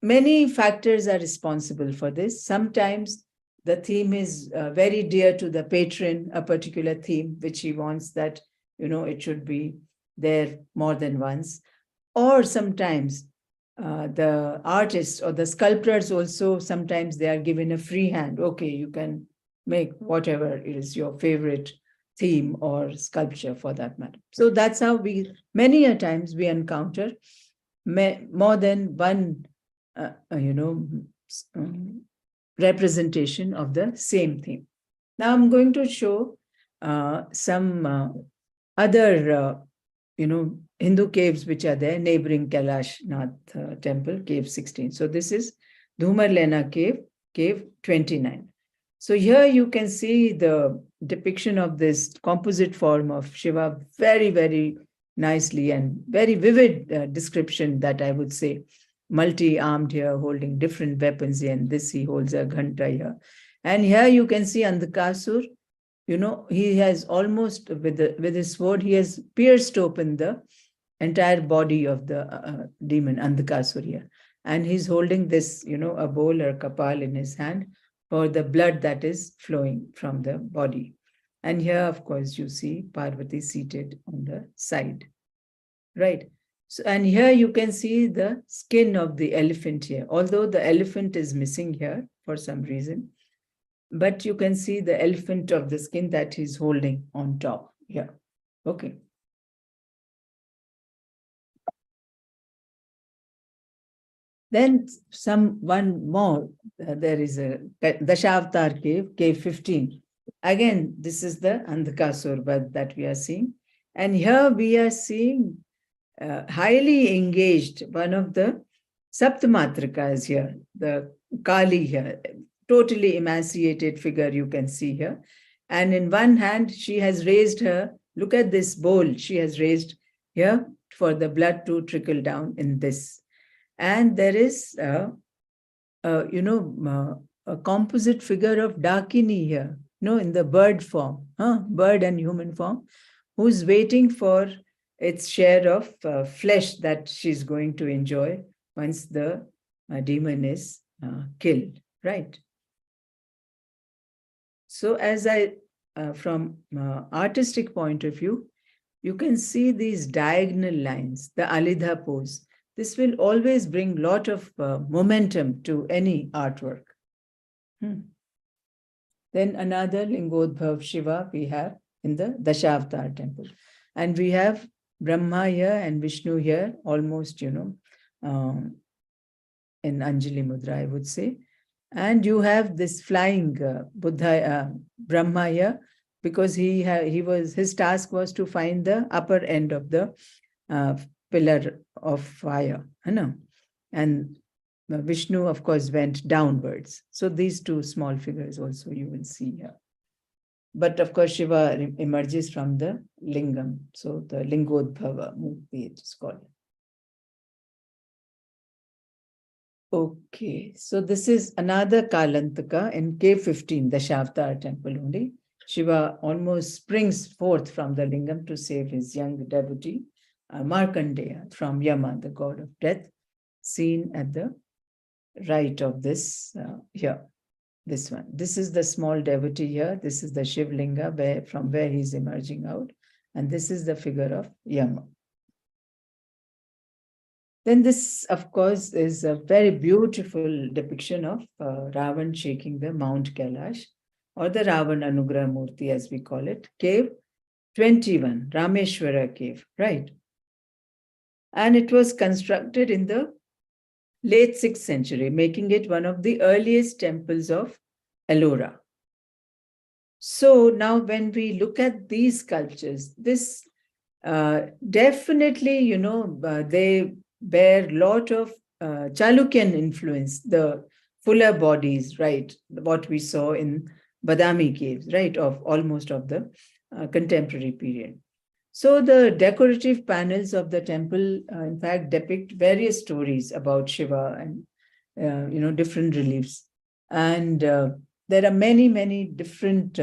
many factors are responsible for this. Sometimes the theme is very dear to the patron, a particular theme, which he wants that, it should be there more than once. Or sometimes the artists or the sculptors also, sometimes they are given a free hand. Okay, you can make whatever is your favorite theme or sculpture for that matter. So that's how many a times we encounter more than one, representation of the same theme. Now I'm going to show some other, Hindu caves which are there, neighboring Kailash Nath temple, cave 16. So this is Dhumarlena cave, cave 29. So here you can see the depiction of this composite form of Shiva very nicely, and very vivid description, that I would say. Multi-armed here, holding different weapons here, and this he holds a ghanta here. And here you can see Andhakasur, he has almost, with his sword, he has pierced open the entire body of the demon Andhakasur here. And he's holding this, a bowl or kapal in his hand for the blood that is flowing from the body. And here, of course, you see Parvati seated on the side, right? So, and here you can see the skin of the elephant here, although the elephant is missing here for some reason, but you can see the elephant of the skin that he's holding on top here. Okay. Then one more, there is a Dashavtar cave, cave 15. Again, this is the Andhakasurvad that we are seeing. And here we are seeing highly engaged, one of the Saptamatrikas here, the Kali here, totally emaciated figure you can see here. And in one hand, she has raised her, look at this bowl she has raised here for the blood to trickle down in this. And there is, a composite figure of Dakini here, in the bird form, bird and human form, who's waiting for its share of flesh that she's going to enjoy once the demon is killed, right? So as from artistic point of view, you can see these diagonal lines, the Alidha pose. This will always bring a lot of momentum to any artwork. Then another Lingodbhav Shiva we have in the Dashavtar temple. And we have Brahma here and Vishnu here, almost, in Anjali Mudra, I would say. And you have this flying Buddha, Brahma here, because his task was to find the upper end of the pillar of fire, and Vishnu, of course, went downwards. So these two small figures also you will see here. But of course, Shiva emerges from the lingam. So the Lingodbhava Murti it is called. Okay, so this is another Kalantaka in cave 15, the Shavtar temple only. Shiva almost springs forth from the lingam to save his young devotee, Markandeya, from Yama, the god of death, seen at the right of this here, this one. This is the small devotee here. This is the Shivlinga from where he's emerging out. And this is the figure of Yama. Then this, of course, is a very beautiful depiction of Ravan shaking the Mount Kailash, or the Ravan Anugrah Murti, as we call it, cave 21, Rameshwara cave, right? And it was constructed in the late 6th century, making it one of the earliest temples of Ellora. So now when we look at these sculptures, this definitely, they bear a lot of Chalukyan influence, the fuller bodies, right? What we saw in Badami caves, right? Of almost of the contemporary period. So the decorative panels of the temple, in fact, depict various stories about Shiva and, different reliefs. And there are many, many different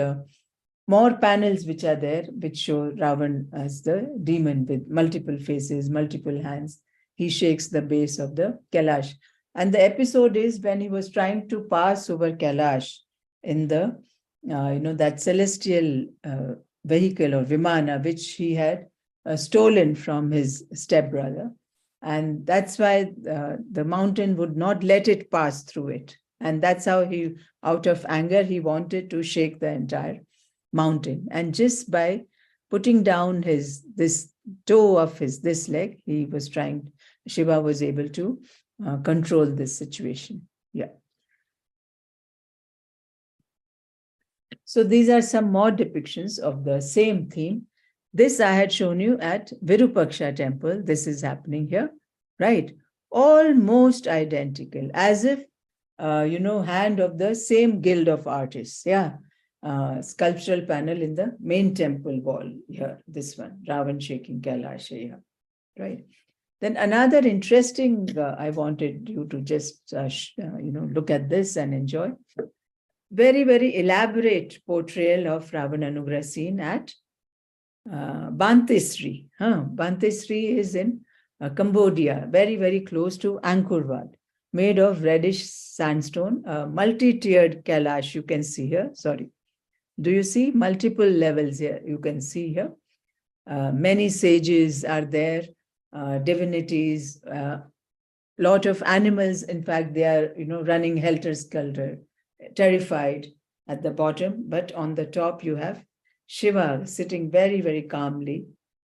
more panels which are there, which show Ravan as the demon with multiple faces, multiple hands. He shakes the base of the Kailash. And the episode is when he was trying to pass over Kailash in the, that celestial vehicle or Vimana, which he had stolen from his stepbrother. And that's why the mountain would not let it pass through it. And that's how he, out of anger, he wanted to shake the entire mountain. And just by putting down this toe of this leg, Shiva was able to control this situation. Yeah. So these are some more depictions of the same theme. This I had shown you at Virupaksha temple. This is happening here, right? Almost identical, as if, hand of the same guild of artists. Yeah. Sculptural panel in the main temple wall here, this one, Ravan shaking Kailash here, right? Then another interesting, I wanted you to just, look at this and enjoy. Very, very elaborate portrayal of Ravan Anugrah scene at Bantesri. Bantesri is in Cambodia, very, very close to Angkor Wat, made of reddish sandstone, multi-tiered Kailash you can see here. Sorry. Do you see multiple levels here? You can see here. Many sages are there, divinities, lot of animals. In fact, they are, running helter-skelter, terrified at the bottom. But on the top, you have Shiva sitting very, very calmly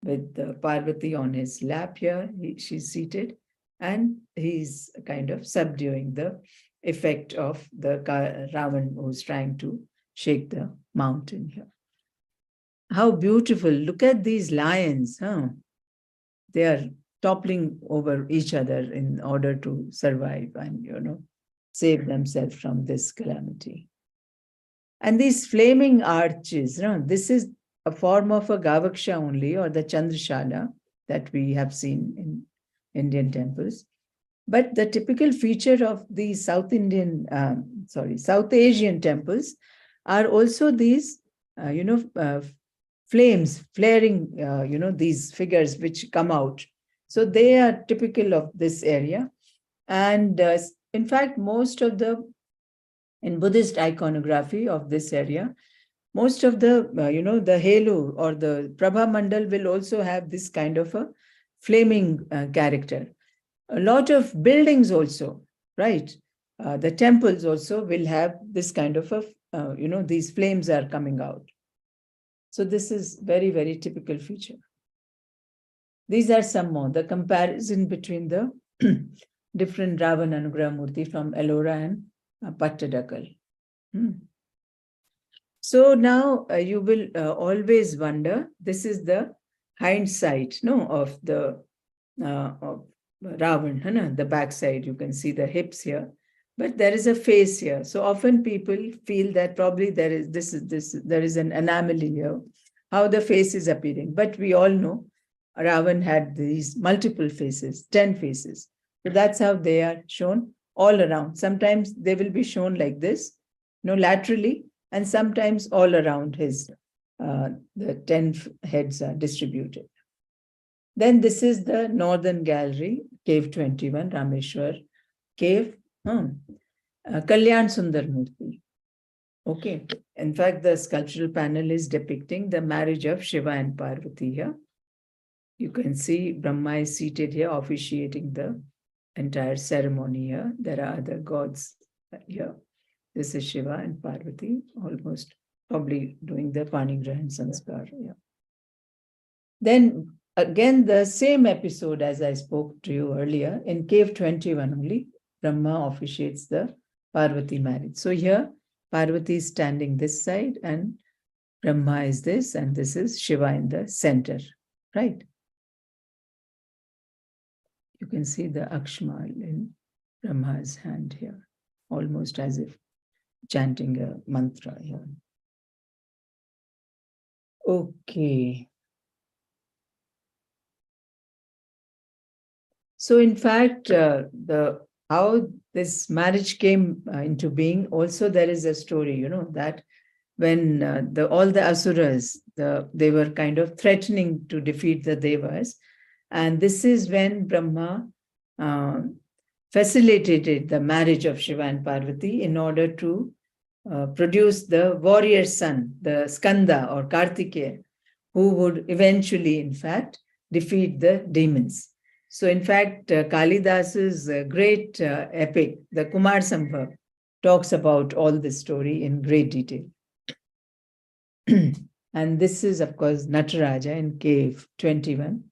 with Parvati on his lap here. She's seated, and he's kind of subduing the effect of the Ravan who's trying to shake the mountain here. How beautiful. Look at these lions. They are toppling over each other in order to survive and, save themselves from this calamity. And these flaming arches, this is a form of a Gavaksha only, or the Chandrashala that we have seen in Indian temples. But the typical feature of the South Asian temples are also these, flames flaring, these figures which come out. So they are typical of this area. And in fact, in Buddhist iconography of this area, most of the, the halo or the Prabha Mandal will also have this kind of a flaming character. A lot of buildings also, right? The temples also will have this kind of a, these flames are coming out. So this is very, very typical feature. These are some more, the comparison between the different Ravan Anugrah Murti from Ellora and Pattadakal. So now you will always wonder, this is the hindsight, of the Ravan, है ना? The backside, you can see the hips here, but there is a face here. So often people feel that probably there is an anomaly here, how the face is appearing. But we all know Ravan had these multiple faces, 10 faces. So that's how they are shown all around. Sometimes they will be shown like this, laterally, and sometimes all around his, the 10 heads are distributed. Then this is the northern gallery, cave 21, Rameshwar cave, Kalyan Sundar Murti. Okay. In fact, the sculptural panel is depicting the marriage of Shiva and Parvati here. You can see Brahma is seated here, officiating the entire ceremony here. There are other gods here. This is Shiva and Parvati, almost probably doing the Panigraha and Sanskar. Yeah. Then again, the same episode as I spoke to you earlier, in cave 21 only, Brahma officiates the Parvati marriage. So here, Parvati is standing this side and Brahma is this, and this is Shiva in the center, right? You can see the Akshmal in Brahma's hand here, almost as if chanting a mantra here. Okay. So in fact, how this marriage came into being, also there is a story, that when all the asuras, they were kind of threatening to defeat the devas. And this is when Brahma facilitated the marriage of Shiva and Parvati in order to produce the warrior son, the Skanda or Kartikeya, who would eventually, in fact, defeat the demons. So in fact, Kalidas's great epic, the Kumar Sambhav, talks about all this story in great detail. And this is, of course, Nataraja in cave 21.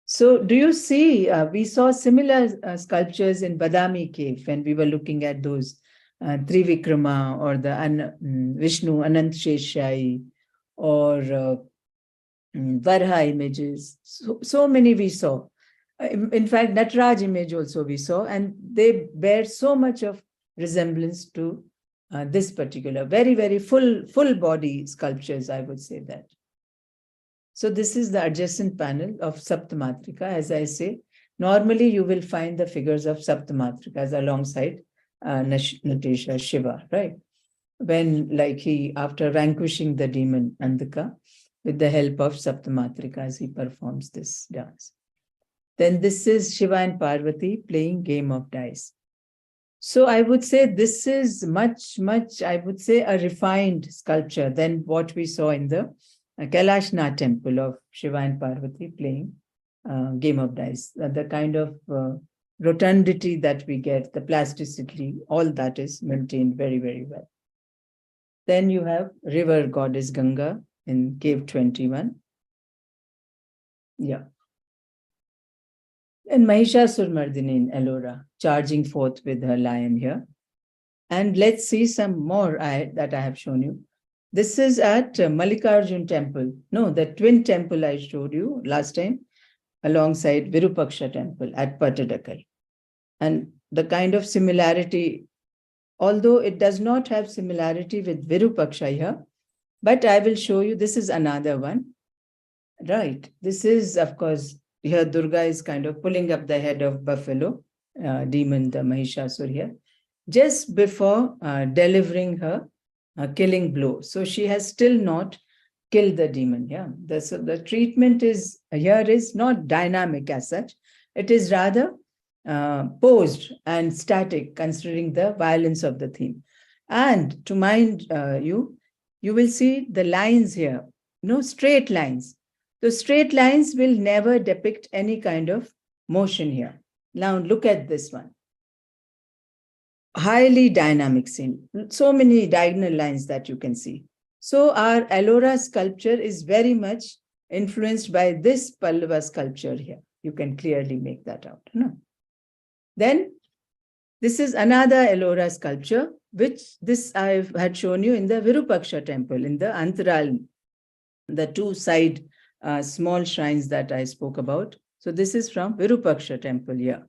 So do you see, we saw similar sculptures in Badami cave when we were looking at those Trivikrama or the Vishnu Anant Sheshai or Varha images. So many we saw. In fact, Nataraj image also we saw, and they bear so much of resemblance to this particular, very, very full body sculptures, I would say that. So this is the adjacent panel of Saptamatrika. As I say, normally you will find the figures of Saptamatrikas alongside Natesha Shiva, right? When, like, he, after vanquishing the demon Andhaka, with the help of Saptamatrikas, he performs this dance. Then this is Shiva and Parvati playing game of dice. So I would say this is much, I would say, a refined sculpture than what we saw in the Kailashnath temple of Shiva and Parvati playing game of dice. The kind of rotundity that we get, the plasticity, all that is maintained very, very well. Then you have river goddess Ganga in cave 21. Yeah. And Mahishasur-Mardini in Ellora, charging forth with her lion here. And let's see some more that I have shown you. This is at Mallikarjun temple. No, the twin temple I showed you last time, alongside Virupaksha temple at Patadakal. And the kind of similarity, although it does not have similarity with Virupaksha here, but I will show you, this is another one. Right. This is, of course, here Durga is kind of pulling up the head of buffalo, demon, the Mahishasur here, just before delivering her killing blow. So she has still not killed the demon. Yeah. So the treatment is not dynamic as such. It is rather posed and static, considering the violence of the theme. And to mind you will see the lines here, straight lines. The straight lines will never depict any kind of motion here. Now look at this one. Highly dynamic scene. So many diagonal lines that you can see. So our Ellora sculpture is very much influenced by this Pallava sculpture here. You can clearly make that out. No? Then this is another Ellora sculpture, which this I had shown you in the Virupaksha temple, in the Antaral, the two side small shrines that I spoke about. So this is from Virupaksha temple here.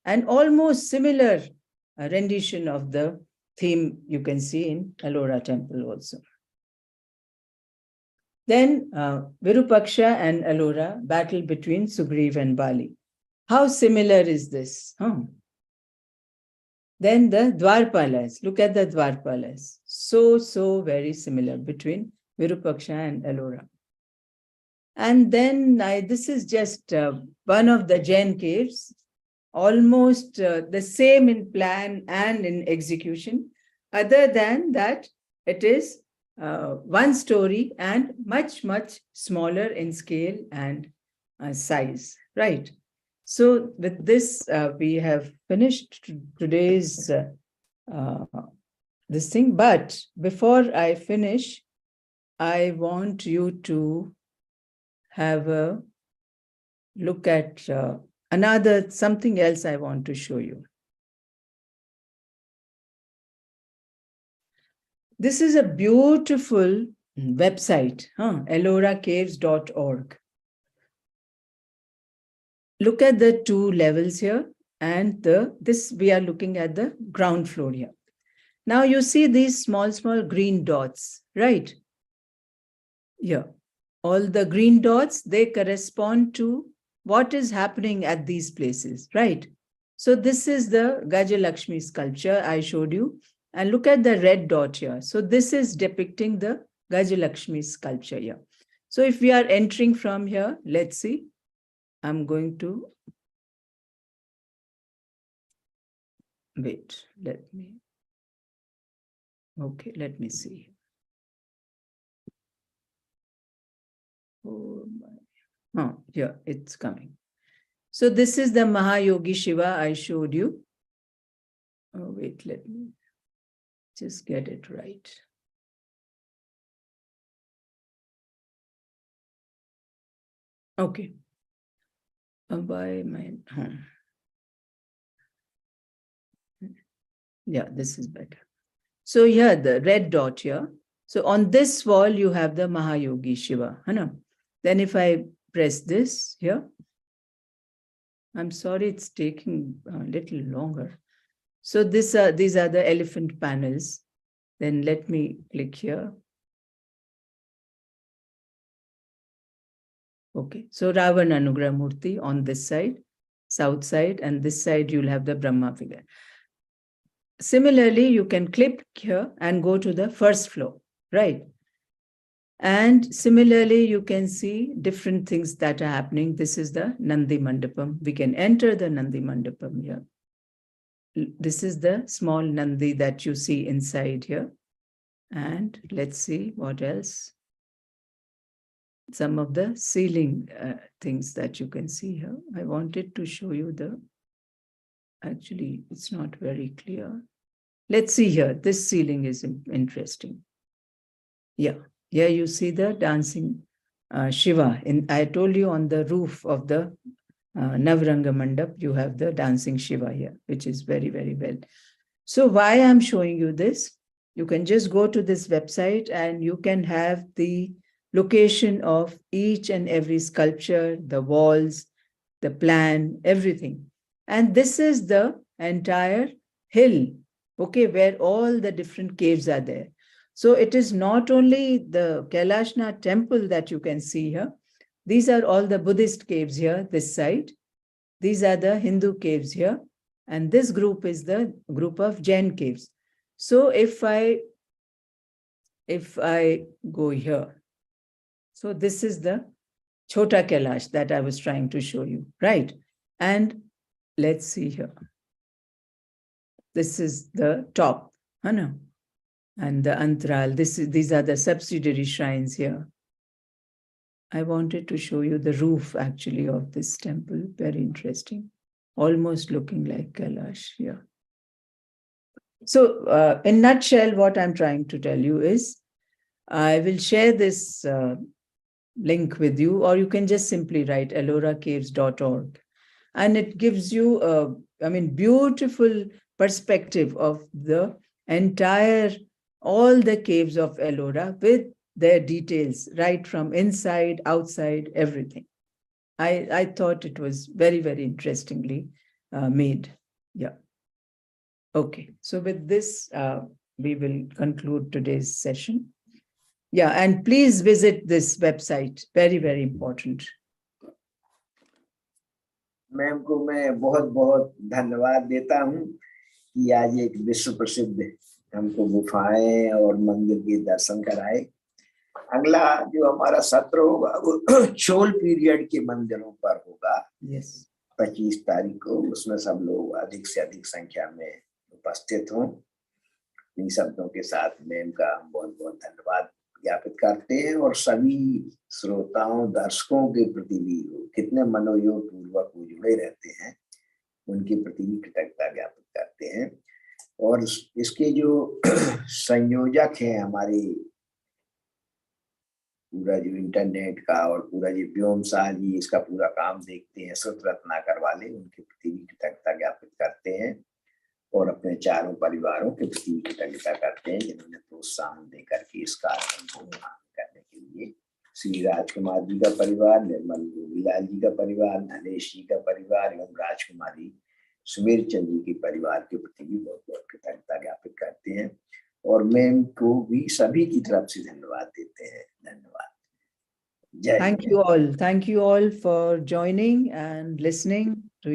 And almost similar rendition of the theme you can see in Ellora temple also. Then Virupaksha and Ellora battle between Sugriv and Bali. How similar is this? Then the Dwarpalas. Look at the Dwarpalas. So very similar between Virupaksha and Ellora. And then this is just one of the Jain caves, almost the same in plan and in execution, other than that it is one story and much smaller in scale and size, right? So with this, we have finished today's this thing. But before I finish, I want you to have a look at something else I want to show you. This is a beautiful website, elloracaves.org. Look at the two levels here, and this we are looking at the ground floor here. Now you see these small green dots, right? Yeah. All the green dots, they correspond to what is happening at these places, right? So this is the Gajalakshmi sculpture I showed you. And look at the red dot here. So this is depicting the Gajalakshmi sculpture here. So if we are entering from here, let's see. I'm going to wait. Let me see. Oh my. Oh, yeah, it's coming. So this is the Mahayogi Shiva I showed you. Oh, wait, let me just get it right. Okay. By my yeah, this is better. So here, the red dot here. So on this wall, you have the Mahayogi Shiva. Then if I press this here, I'm sorry, it's taking a little longer. So these are the elephant panels. Then let me click here. Okay, so Ravana Anugrah Murti on this side, south side, and this side you'll have the Brahma figure. Similarly, you can click here and go to the first floor, right? And similarly, you can see different things that are happening. This is the Nandi Mandapam. We can enter the Nandi Mandapam here. This is the small Nandi that you see inside here. And let's see what else. Some of the ceiling things that you can see here. I wanted to show you actually, it's not very clear. Let's see here. This ceiling is interesting. Yeah. Here you see the dancing Shiva. I told you on the roof of the Navranga Mandap, you have the dancing Shiva here, which is very well. So why I'm showing you this, you can just go to this website and you can have the location of each and every sculpture, the walls, the plan, everything. And this is the entire hill, okay, where all the different caves are there. So it is not only the Kailashnath temple that you can see here. These are all the Buddhist caves here, this side. These are the Hindu caves here. And this group is the group of Jain caves. So if I go here, so this is the Chota Kailash that I was trying to show you, right? And let's see here. This is the top, and the Antral. These are the subsidiary shrines here. I wanted to show you the roof actually of this temple. Very interesting. Almost looking like Kailash here. So in a nutshell, what I'm trying to tell you is, I will share this link with you, or you can just simply write elloracaves.org. And it gives you beautiful perspective of the entire, all the caves of Ellora with their details, right from inside, outside, everything. I thought it was very, very interestingly made. Yeah. Okay. So with this, we will conclude today's session. Yeah, and please visit this website. Very, very important. Ma'am को मैं बहुत बहुत धन्यवाद देता हूँ कि आज एक विश्व प्रसिद्ध हमको गुफाएं और मंदिर के दर्शन कराए। अगला जो हमारा सत्र होगा वो चोल पीरियड के मंदिरों पर होगा। 25 तारीख को, उसमें सब लोग अधिक से अधिक संख्या में उपस्थित हों। इन शब्दों के साथ मैम का बहुत बहुत धन्यवाद ज्ञापित करते हैं और सभी श्रोताओं दर्शकों के प्रति भी कितने मनोयोग पूर्वक वो जुड़े रहते हैं, उनके प्रति भी कृतज्ञता ज्ञापित करते हैं। और इसके जो संयोजक हैं हमारे पूरा जो इंटरनेट का और पूरा जो व्योम शाह जी इसका पूरा काम देखते हैं, श्रुत रत्नाकर वाले, उनके प्रति भी कृतज्ञता ज्ञापित करते हैं और अपने चारों परिवारों के प्रति कृतज्ञता करते हैं जिन्होंने प्रोत्साहन देकर के इस कार्यक्रम को करने के लिए। श्री राजकुमार जी का परिवार, निर्मल गोविलाल जी का परिवार, नरेश जी का परिवार एवं राजकुमारी सुमेर चंद जी के परिवार के प्रति भी बहुत बहुत कृतज्ञता ज्ञापित करते हैं और मैम को भी सभी की तरफ से धन्यवाद देते हैं। धन्यवाद। Thank you all for joining and listening to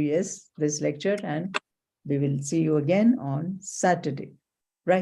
this lecture, and we will see you again on Saturday.